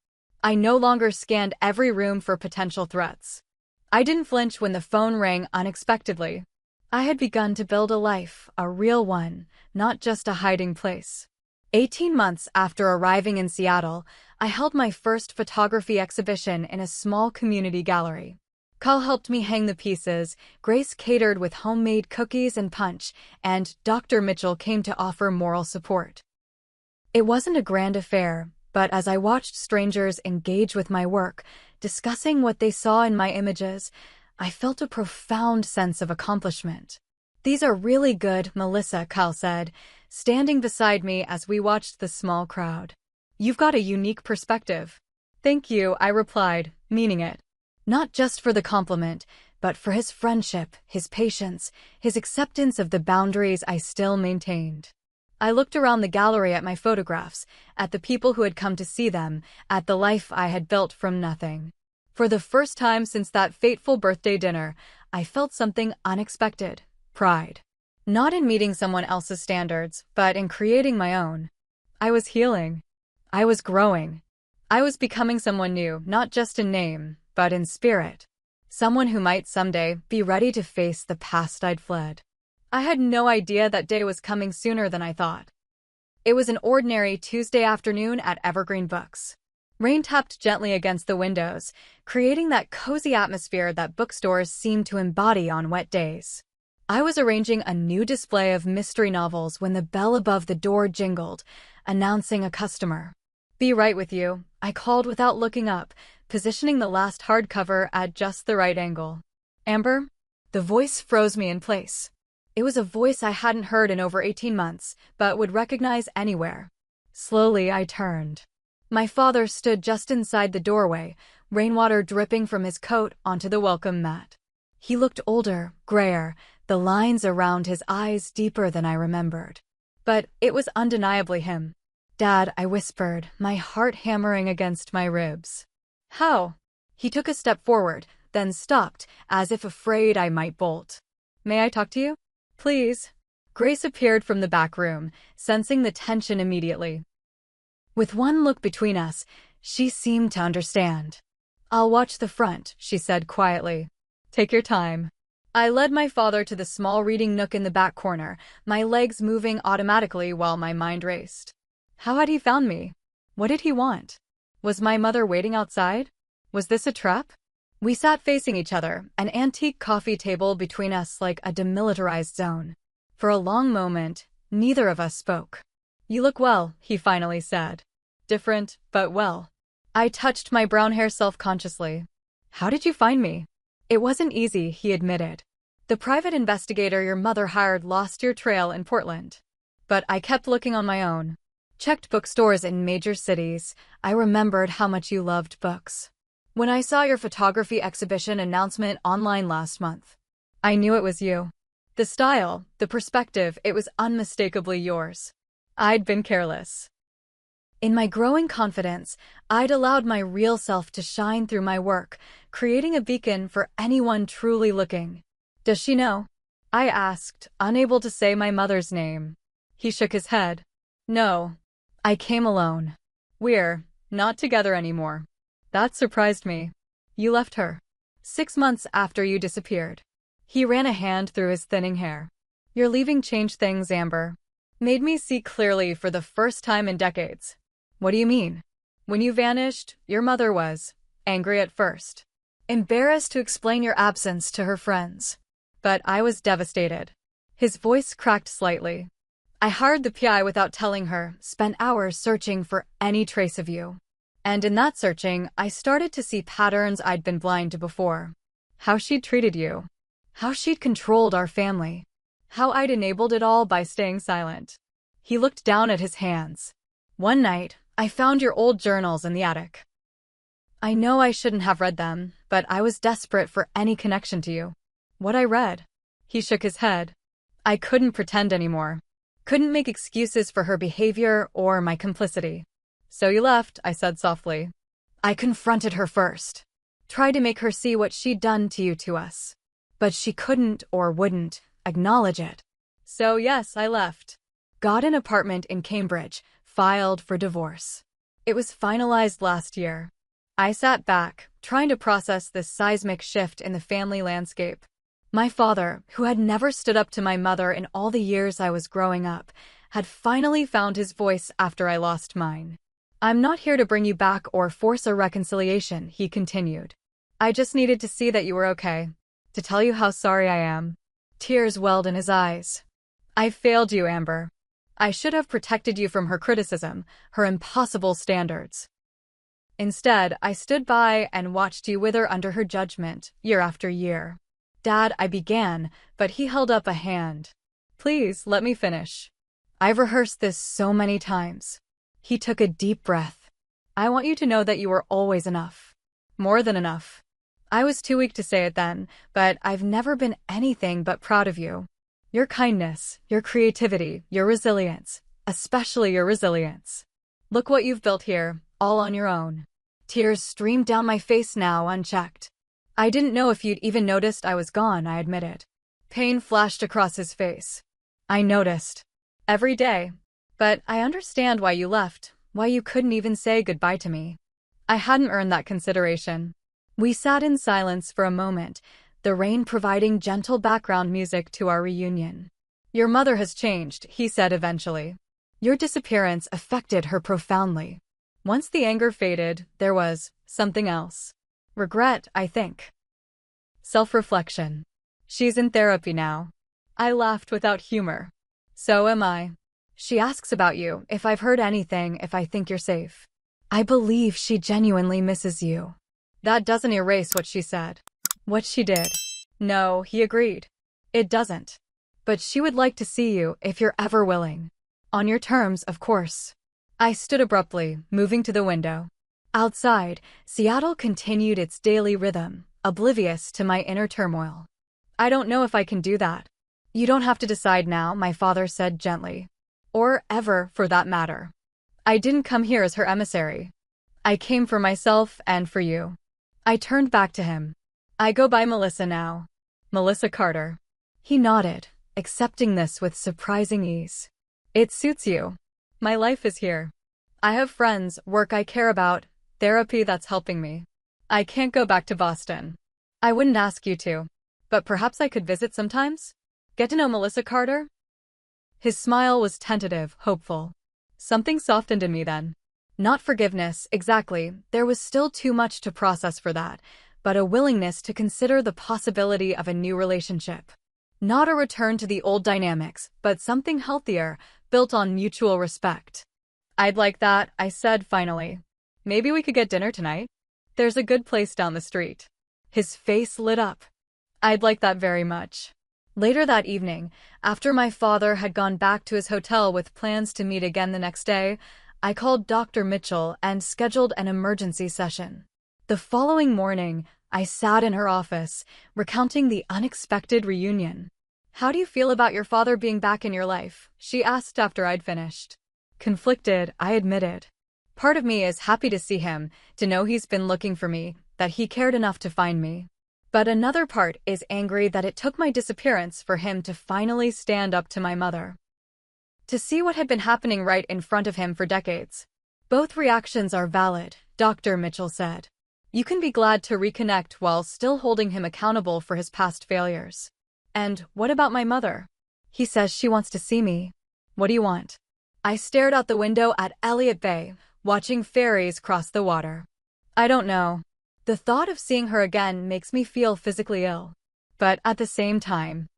I no longer scanned every room for potential threats. I didn't flinch when the phone rang unexpectedly. I had begun to build a life, a real one, not just a hiding place. 18 months after arriving in Seattle, I held my first photography exhibition in a small community gallery. Cal helped me hang the pieces, Grace catered with homemade cookies and punch, and Dr. Mitchell came to offer moral support. It wasn't a grand affair, but as I watched strangers engage with my work, discussing what they saw in my images, I felt a profound sense of accomplishment. These are really good, Melissa, Cal said, standing beside me as we watched the small crowd. You've got a unique perspective. Thank you, I replied, meaning it. Not just for the compliment, but for his friendship, his patience, his acceptance of the boundaries I still maintained. I looked around the gallery at my photographs, at the people who had come to see them, at the life I had built from nothing. For the first time since that fateful birthday dinner, I felt something unexpected, pride. Not in meeting someone else's standards, but in creating my own. I was healing. I was growing. I was becoming someone new, not just in name, but in spirit. Someone who might someday be ready to face the past I'd fled. I had no idea that day was coming sooner than I thought. It was an ordinary Tuesday afternoon at Evergreen Books. Rain tapped gently against the windows, creating that cozy atmosphere that bookstores seem to embody on wet days. I was arranging a new display of mystery novels when the bell above the door jingled, announcing a customer. "Be right with you," I called without looking up, positioning the last hardcover at just the right angle. "Amber?" The voice froze me in place. It was a voice I hadn't heard in over 18 months, but would recognize anywhere. Slowly, I turned. My father stood just inside the doorway, rainwater dripping from his coat onto the welcome mat. He looked older, grayer, the lines around his eyes deeper than I remembered. But it was undeniably him. "Dad," I whispered, my heart hammering against my ribs. "How?" He took a step forward, then stopped, as if afraid I might bolt. "May I talk to you?" "Please." Grace appeared from the back room, sensing the tension immediately. With one look between us, she seemed to understand. "I'll watch the front," she said quietly. "Take your time." I led my father to the small reading nook in the back corner, my legs moving automatically while my mind raced. How had he found me? What did he want? Was my mother waiting outside? Was this a trap? We sat facing each other, an antique coffee table between us like a demilitarized zone. For a long moment, neither of us spoke. "You look well," he finally said. "Different, but well." I touched my brown hair self-consciously. "How did you find me?" "It wasn't easy," he admitted. "The private investigator your mother hired lost your trail in Portland. But I kept looking on my own. Checked bookstores in major cities. I remembered how much you loved books. When I saw your photography exhibition announcement online last month, I knew it was you. The style, the perspective, it was unmistakably yours. I'd been careless." In my growing confidence, I'd allowed my real self to shine through my work, creating a beacon for anyone truly looking. "Does she know?" I asked, unable to say my mother's name. He shook his head. "No. I came alone. We're not together anymore." That surprised me. "You left her 6 months after you disappeared." He ran a hand through his thinning hair. "Your leaving changed things, Amber. Made me see clearly for the first time in decades." "What do you mean?" "When you vanished, your mother was angry at first. Embarrassed to explain your absence to her friends. But I was devastated." His voice cracked slightly. "I hired the PI without telling her, spent hours searching for any trace of you. And in that searching, I started to see patterns I'd been blind to before. How she'd treated you. How she'd controlled our family. How I'd enabled it all by staying silent." He looked down at his hands. "One night, I found your old journals in the attic. I know I shouldn't have read them, but I was desperate for any connection to you. What I read." He shook his head. "I couldn't pretend anymore. Couldn't make excuses for her behavior or my complicity. So you left," I said softly. "I confronted her first. Tried to make her see what she'd done to you to us. But she couldn't or wouldn't acknowledge it. So yes, I left. Got an apartment in Cambridge, filed for divorce. It was finalized last year." I sat back, trying to process this seismic shift in the family landscape. My father, who had never stood up to my mother in all the years I was growing up, had finally found his voice after I lost mine. "I'm not here to bring you back or force a reconciliation," he continued. "I just needed to see that you were okay. To tell you how sorry I am." Tears welled in his eyes. "I failed you, Amber. I should have protected you from her criticism, her impossible standards. Instead, I stood by and watched you wither under her judgment, year after year." "Dad," I began, but he held up a hand. "Please, let me finish. I've rehearsed this so many times." He took a deep breath. "I want you to know that you were always enough. More than enough. I was too weak to say it then, but I've never been anything but proud of you. Your kindness, your creativity, your resilience, especially your resilience. Look what you've built here, all on your own." Tears streamed down my face now, unchecked. "I didn't know if you'd even noticed I was gone," I admitted. Pain flashed across his face. "I noticed. Every day. But I understand why you left, why you couldn't even say goodbye to me. I hadn't earned that consideration." We sat in silence for a moment, the rain providing gentle background music to our reunion. "Your mother has changed," he said eventually. Your disappearance affected her profoundly. Once the anger faded, there was something else. Regret, I think. Self-reflection. She's in therapy now. I laughed without humor. So am I. She asks about you, if I've heard anything, if I think you're safe. I believe she genuinely misses you. That doesn't erase what she said. What she did. No, he agreed. It doesn't. But she would like to see you if you're ever willing. On your terms, of course. I stood abruptly, moving to the window. Outside, Seattle continued its daily rhythm, oblivious to my inner turmoil. I don't know if I can do that. You don't have to decide now, my father said gently. Or ever, for that matter. I didn't come here as her emissary. I came for myself and for you. I turned back to him. I go by Melissa now. Melissa Carter. He nodded, accepting this with surprising ease. It suits you. My life is here. I have friends, work I care about, therapy that's helping me. I can't go back to Boston. I wouldn't ask you to. But perhaps I could visit sometimes? Get to know Melissa Carter? His smile was tentative, hopeful. Something softened in me then. Not forgiveness, exactly, there was still too much to process for that, but a willingness to consider the possibility of a new relationship. Not a return to the old dynamics, but something healthier, built on mutual respect. I'd like that, I said finally. Maybe we could get dinner tonight? There's a good place down the street. His face lit up. I'd like that very much. Later that evening, after my father had gone back to his hotel with plans to meet again the next day, I called Dr. Mitchell and scheduled an emergency session. The following morning, I sat in her office, recounting the unexpected reunion. How do you feel about your father being back in your life? She asked after I'd finished. Conflicted, I admitted. Part of me is happy to see him, to know he's been looking for me, that he cared enough to find me. But another part is angry that it took my disappearance for him to finally stand up to my mother. To see what had been happening right in front of him for decades. Both reactions are valid, Dr. Mitchell said. You can be glad to reconnect while still holding him accountable for his past failures. And what about my mother? He says she wants to see me. What do you want? I stared out the window at Elliott Bay, watching ferries cross the water. I don't know. The thought of seeing her again makes me feel physically ill. But at the same time,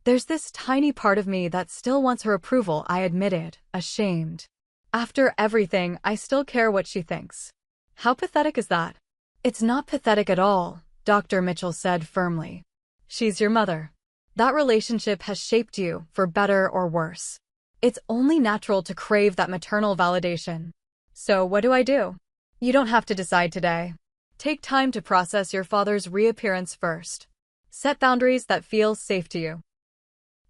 there's this tiny part of me that still wants her approval, I admitted, ashamed. After everything, I still care what she thinks. How pathetic is that? It's not pathetic at all, Dr. Mitchell said firmly. She's your mother. That relationship has shaped you, for better or worse. It's only natural to crave that maternal validation. So what do? You don't have to decide today. Take time to process your father's reappearance first. Set boundaries that feel safe to you.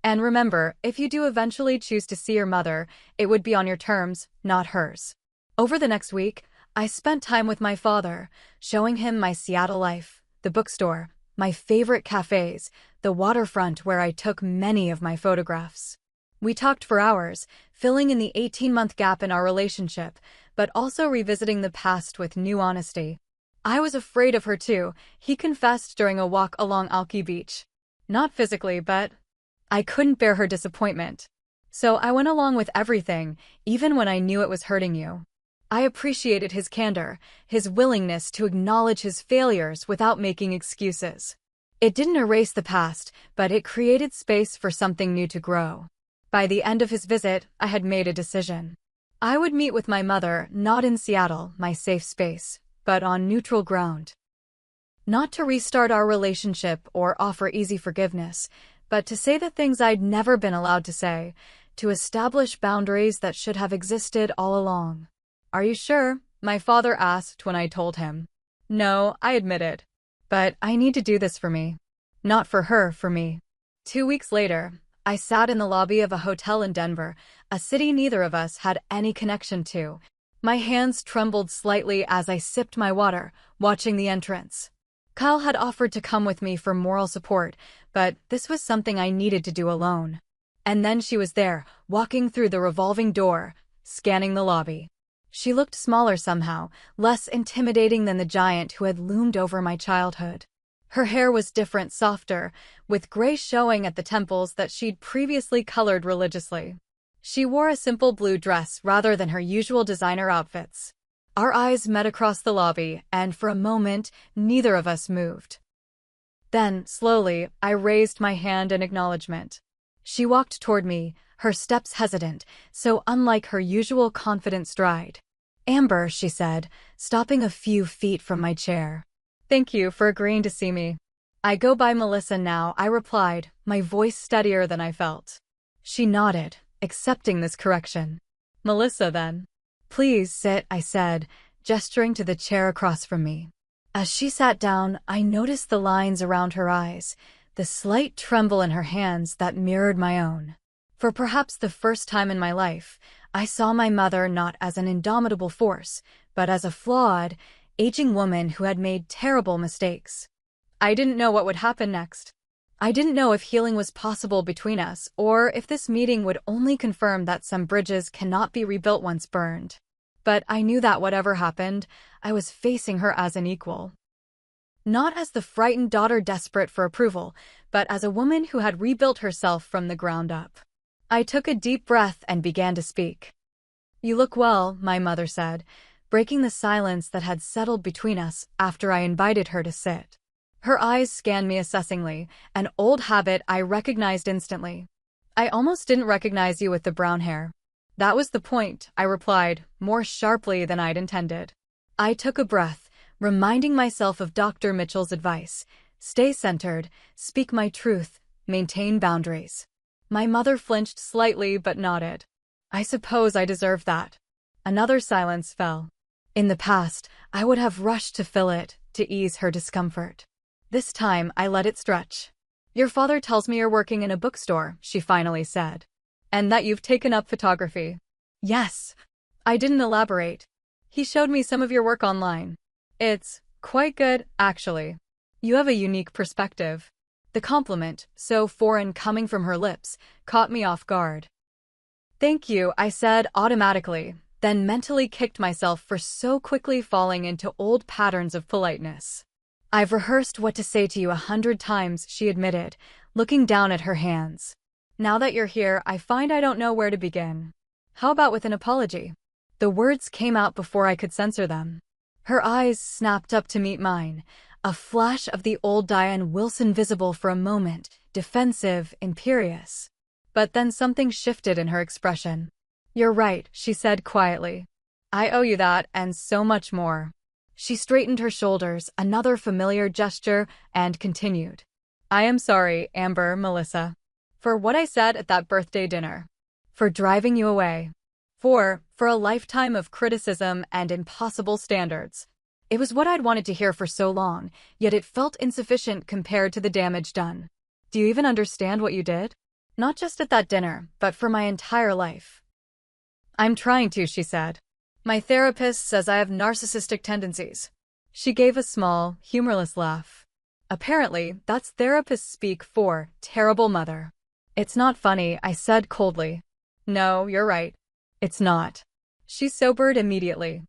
And remember, if you do eventually choose to see your mother, it would be on your terms, not hers. Over the next week, I spent time with my father, showing him my Seattle life, the bookstore, my favorite cafes, the waterfront where I took many of my photographs. We talked for hours, filling in the 18-month gap in our relationship, but also revisiting the past with new honesty. I was afraid of her too, he confessed during a walk along Alki Beach. Not physically, but I couldn't bear her disappointment. So I went along with everything, even when I knew it was hurting you. I appreciated his candor, his willingness to acknowledge his failures without making excuses. It didn't erase the past, but it created space for something new to grow. By the end of his visit, I had made a decision. I would meet with my mother, not in Seattle, my safe space, but on neutral ground. Not to restart our relationship or offer easy forgiveness, but to say the things I'd never been allowed to say, to establish boundaries that should have existed all along. Are you sure? My father asked when I told him. No, I admitted. But I need to do this for me. Not for her, for me. 2 weeks later, I sat in the lobby of a hotel in Denver, a city neither of us had any connection to. My hands trembled slightly as I sipped my water, watching the entrance. Kyle had offered to come with me for moral support, but this was something I needed to do alone. And then she was there, walking through the revolving door, scanning the lobby. She looked smaller somehow, less intimidating than the giant who had loomed over my childhood. Her hair was different, softer, with gray showing at the temples that she'd previously colored religiously. She wore a simple blue dress rather than her usual designer outfits. Our eyes met across the lobby, and for a moment, neither of us moved. Then, slowly, I raised my hand in acknowledgement. She walked toward me, her steps hesitant, so unlike her usual confident stride. "Amber," she said, stopping a few feet from my chair. "Thank you for agreeing to see me." "I go by Melissa now," I replied, my voice steadier than I felt. She nodded, accepting this correction. "Melissa, then." "Please sit," I said, gesturing to the chair across from me. As she sat down, I noticed the lines around her eyes, the slight tremble in her hands that mirrored my own. For perhaps the first time in my life, I saw my mother not as an indomitable force, but as a flawed, aging woman who had made terrible mistakes. I didn't know what would happen next. I didn't know if healing was possible between us, or if this meeting would only confirm that some bridges cannot be rebuilt once burned. But I knew that whatever happened, I was facing her as an equal. Not as the frightened daughter desperate for approval, but as a woman who had rebuilt herself from the ground up. I took a deep breath and began to speak. "You look well," my mother said, breaking the silence that had settled between us after I invited her to sit. Her eyes scanned me assessingly, an old habit I recognized instantly. "I almost didn't recognize you with the brown hair." "That was the point," I replied, more sharply than I'd intended. I took a breath, reminding myself of Dr. Mitchell's advice: stay centered, speak my truth, maintain boundaries. My mother flinched slightly but nodded. "I suppose I deserved that." Another silence fell. In the past, I would have rushed to fill it, to ease her discomfort. This time, I let it stretch. "Your father tells me you're working in a bookstore," she finally said. "And that you've taken up photography." "Yes." I didn't elaborate. "He showed me some of your work online. It's quite good, actually. You have a unique perspective." The compliment, so foreign coming from her lips, caught me off guard. "Thank you," I said automatically, then mentally kicked myself for so quickly falling into old patterns of politeness. "I've rehearsed what to say to you 100 times," she admitted, looking down at her hands. "Now that you're here, I find I don't know where to begin. How about with an apology?" The words came out before I could censor them. Her eyes snapped up to meet mine, a flash of the old Diane Wilson visible for a moment, defensive, imperious. But then something shifted in her expression. "You're right," she said quietly. "I owe you that, and so much more." She straightened her shoulders, another familiar gesture, and continued. "I am sorry, Amber, Melissa, for what I said at that birthday dinner. For driving you away. For a lifetime of criticism and impossible standards. It was what I'd wanted to hear for so long, yet it felt insufficient compared to the damage done. Do you even understand what you did? Not just at that dinner, but for my entire life." "I'm trying to," she said. "My therapist says I have narcissistic tendencies." She gave a small, humorless laugh. "Apparently, that's therapists speak for terrible mother." "It's not funny," I said coldly. "No, you're right. It's not." She sobered immediately.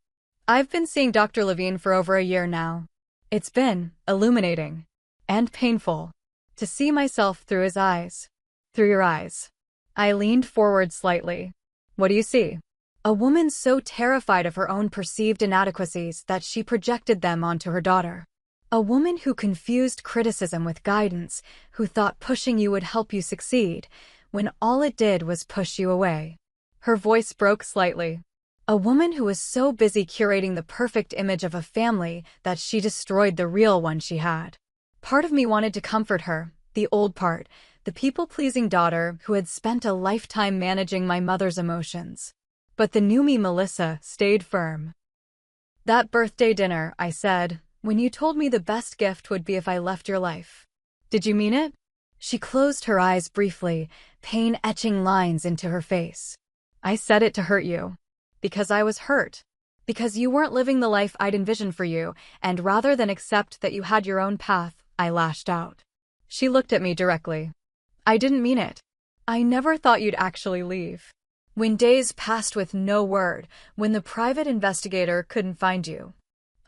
"I've been seeing Dr. Levine for over a year now. It's been illuminating and painful to see myself through his eyes." "Through your eyes." I leaned forward slightly. "What do you see?" A woman so terrified of her own perceived inadequacies that she projected them onto her daughter. A woman who confused criticism with guidance, who thought pushing you would help you succeed, when all it did was push you away. Her voice broke slightly. A woman who was so busy curating the perfect image of a family that she destroyed the real one she had. Part of me wanted to comfort her, the old part, the people-pleasing daughter who had spent a lifetime managing my mother's emotions. But the new me, Melissa, stayed firm. "That birthday dinner," I said, "when you told me the best gift would be if I left your life. Did you mean it?" She closed her eyes briefly, pain etching lines into her face. "I said it to hurt you. Because I was hurt. Because you weren't living the life I'd envisioned for you, and rather than accept that you had your own path, I lashed out." She looked at me directly. "I didn't mean it. I never thought you'd actually leave. When days passed with no word, when the private investigator couldn't find you,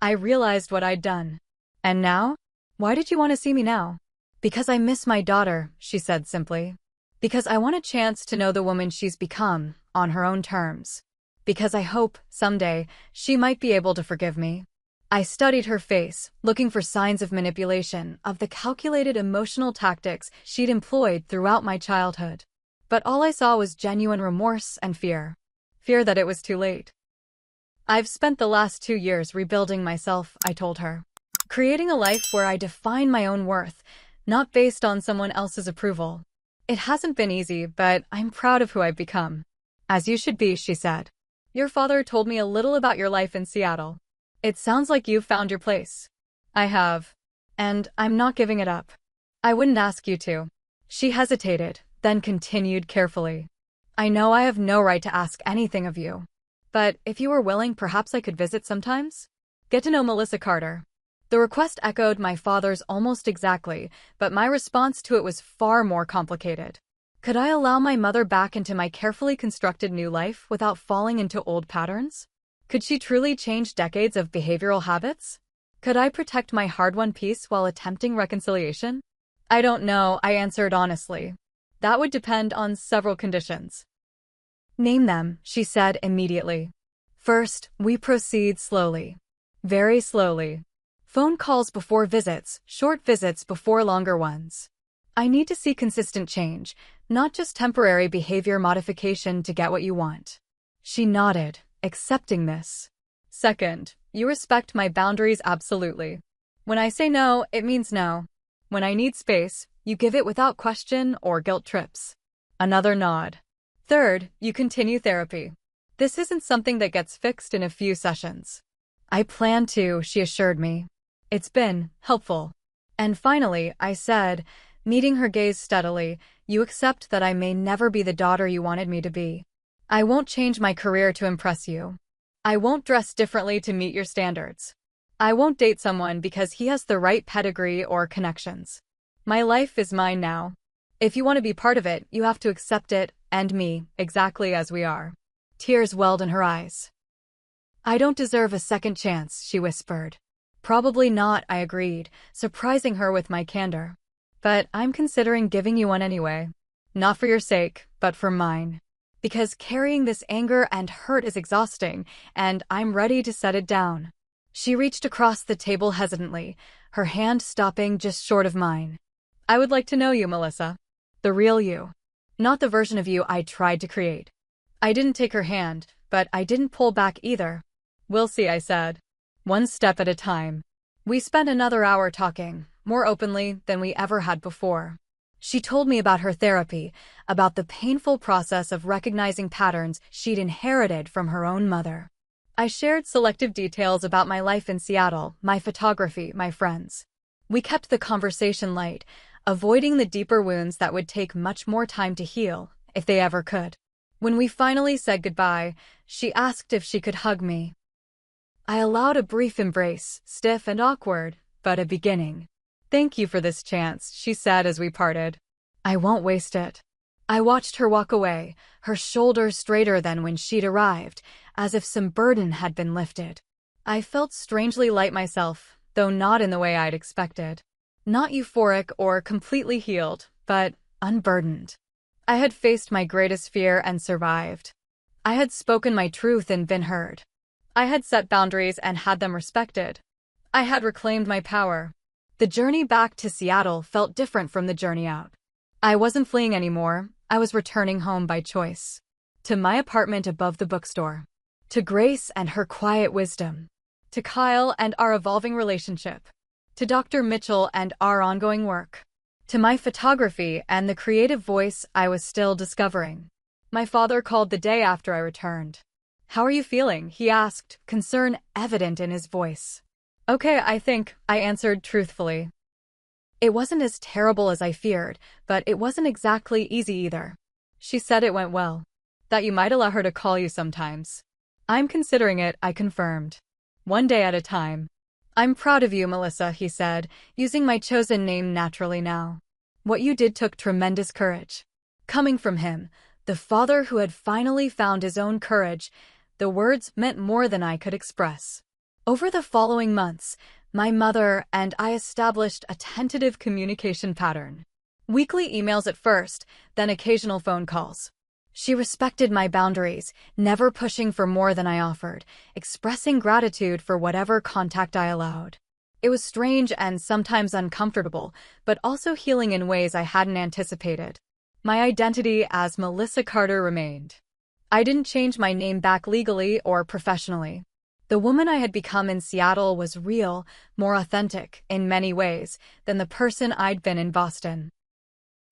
I realized what I'd done. And now? Why did you want to see me now?" "Because I miss my daughter," she said simply. Because I want a chance to know the woman she's become, on her own terms. Because I hope, someday, she might be able to forgive me. I studied her face, looking for signs of manipulation, of the calculated emotional tactics she'd employed throughout my childhood. But all I saw was genuine remorse and fear. Fear that it was too late. I've spent the last 2 years rebuilding myself, I told her. Creating a life where I define my own worth, not based on someone else's approval. It hasn't been easy, but I'm proud of who I've become. As you should be, she said. Your father told me a little about your life in Seattle. It sounds like you've found your place. I have. And I'm not giving it up. I wouldn't ask you to. She hesitated, then continued carefully. I know I have no right to ask anything of you. But if you were willing, perhaps I could visit sometimes? Get to know Melissa Carter. The request echoed my father's almost exactly, but my response to it was far more complicated. Could I allow my mother back into my carefully constructed new life without falling into old patterns? Could she truly change decades of behavioral habits? Could I protect my hard-won peace while attempting reconciliation? I don't know, I answered honestly. That would depend on several conditions. Name them, she said immediately. First, we proceed slowly. Very slowly. Phone calls before visits, short visits before longer ones. I need to see consistent change, not just temporary behavior modification to get what you want. She nodded, accepting this. Second, you respect my boundaries absolutely. When I say no, it means no. When I need space, you give it without question or guilt trips. Another nod. Third, you continue therapy. This isn't something that gets fixed in a few sessions. I plan to, she assured me. It's been helpful. And finally, I said, meeting her gaze steadily, you accept that I may never be the daughter you wanted me to be. I won't change my career to impress you. I won't dress differently to meet your standards. I won't date someone because he has the right pedigree or connections. My life is mine now. If you want to be part of it, you have to accept it, and me, exactly as we are. Tears welled in her eyes. I don't deserve a second chance, she whispered. Probably not, I agreed, surprising her with my candor. But I'm considering giving you one anyway. Not for your sake, but for mine. Because carrying this anger and hurt is exhausting, and I'm ready to set it down. She reached across the table hesitantly, her hand stopping just short of mine. I would like to know you, Melissa. The real you. Not the version of you I tried to create. I didn't take her hand, but I didn't pull back either. We'll see, I said. One step at a time. We spent another hour talking, more openly than we ever had before. She told me about her therapy, about the painful process of recognizing patterns she'd inherited from her own mother. I shared selective details about my life in Seattle, my photography, my friends. We kept the conversation light, avoiding the deeper wounds that would take much more time to heal, if they ever could. When we finally said goodbye, she asked if she could hug me. I allowed a brief embrace, stiff and awkward, but a beginning. Thank you for this chance, she said as we parted. I won't waste it. I watched her walk away, her shoulders straighter than when she'd arrived, as if some burden had been lifted. I felt strangely light myself, though not in the way I'd expected. Not euphoric or completely healed, but unburdened. I had faced my greatest fear and survived. I had spoken my truth and been heard. I had set boundaries and had them respected. I had reclaimed my power. The journey back to Seattle felt different from the journey out. I wasn't fleeing anymore, I was returning home by choice. To my apartment above the bookstore. To Grace and her quiet wisdom. To Kyle and our evolving relationship. To Dr. Mitchell and our ongoing work. To my photography and the creative voice I was still discovering. My father called the day after I returned. How are you feeling? He asked, concern evident in his voice. Okay, I think, I answered truthfully. It wasn't as terrible as I feared, but it wasn't exactly easy either. She said it went well. That you might allow her to call you sometimes. I'm considering it, I confirmed. One day at a time. I'm proud of you, Melissa, he said, using my chosen name naturally now. What you did took tremendous courage. Coming from him, the father who had finally found his own courage, the words meant more than I could express. Over the following months, my mother and I established a tentative communication pattern. Weekly emails at first, then occasional phone calls. She respected my boundaries, never pushing for more than I offered, expressing gratitude for whatever contact I allowed. It was strange and sometimes uncomfortable, but also healing in ways I hadn't anticipated. My identity as Melissa Carter remained. I didn't change my name back legally or professionally. The woman I had become in Seattle was real, more authentic, in many ways, than the person I'd been in Boston.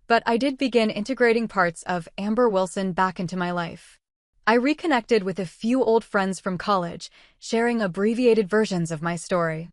But I did begin integrating parts of Amber Wilson back into my life. I reconnected with a few old friends from college, sharing abbreviated versions of my story.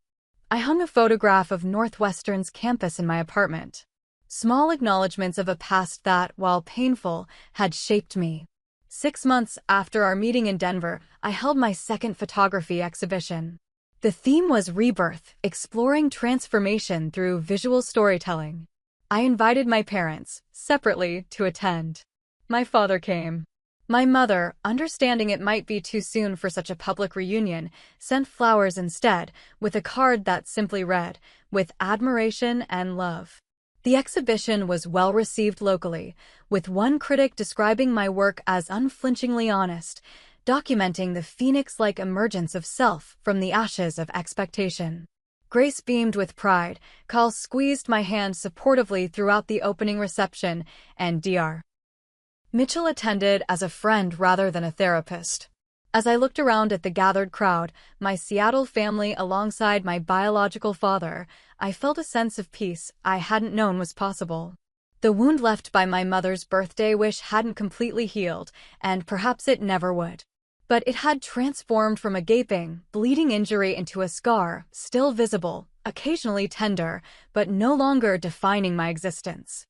I hung a photograph of Northwestern's campus in my apartment. Small acknowledgments of a past that, while painful, had shaped me. 6 months after our meeting in Denver, I held my second photography exhibition. The theme was rebirth, exploring transformation through visual storytelling. I invited my parents, separately, to attend. My father came. My mother, understanding it might be too soon for such a public reunion, sent flowers instead, with a card that simply read, "With admiration and love." The exhibition was well received locally, with one critic describing my work as unflinchingly honest, documenting the phoenix-like emergence of self from the ashes of expectation. Grace beamed with pride, Carl squeezed my hand supportively throughout the opening reception, and Dr. Mitchell attended as a friend rather than a therapist. As I looked around at the gathered crowd, my Seattle family alongside my biological father, I felt a sense of peace I hadn't known was possible. The wound left by my mother's birthday wish hadn't completely healed, and perhaps it never would. But it had transformed from a gaping, bleeding injury into a scar, still visible, occasionally tender, but no longer defining my existence.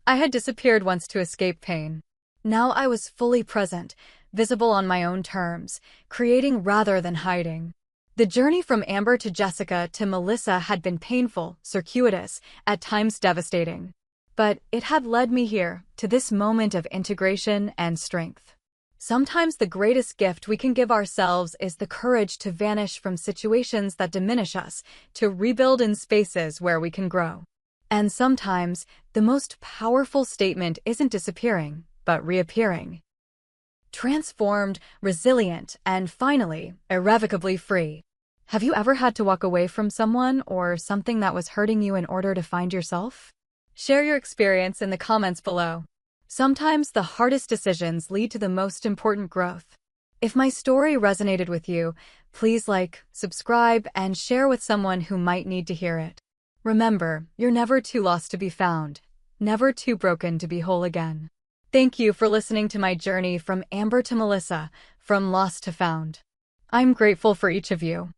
I had disappeared once to escape pain. Now I was fully present, visible on my own terms, creating rather than hiding. The journey from Amber to Jessica to Melissa had been painful, circuitous, at times devastating. But it had led me here, to this moment of integration and strength. Sometimes the greatest gift we can give ourselves is the courage to vanish from situations that diminish us, to rebuild in spaces where we can grow. And sometimes, the most powerful statement isn't disappearing, but reappearing. Transformed, resilient, and finally, irrevocably free. Have you ever had to walk away from someone or something that was hurting you in order to find yourself? Share your experience in the comments below. Sometimes the hardest decisions lead to the most important growth. If my story resonated with you, please like, subscribe, and share with someone who might need to hear it. Remember, you're never too lost to be found, never too broken to be whole again. Thank you for listening to my journey from Amber to Melissa, from lost to found. I'm grateful for each of you.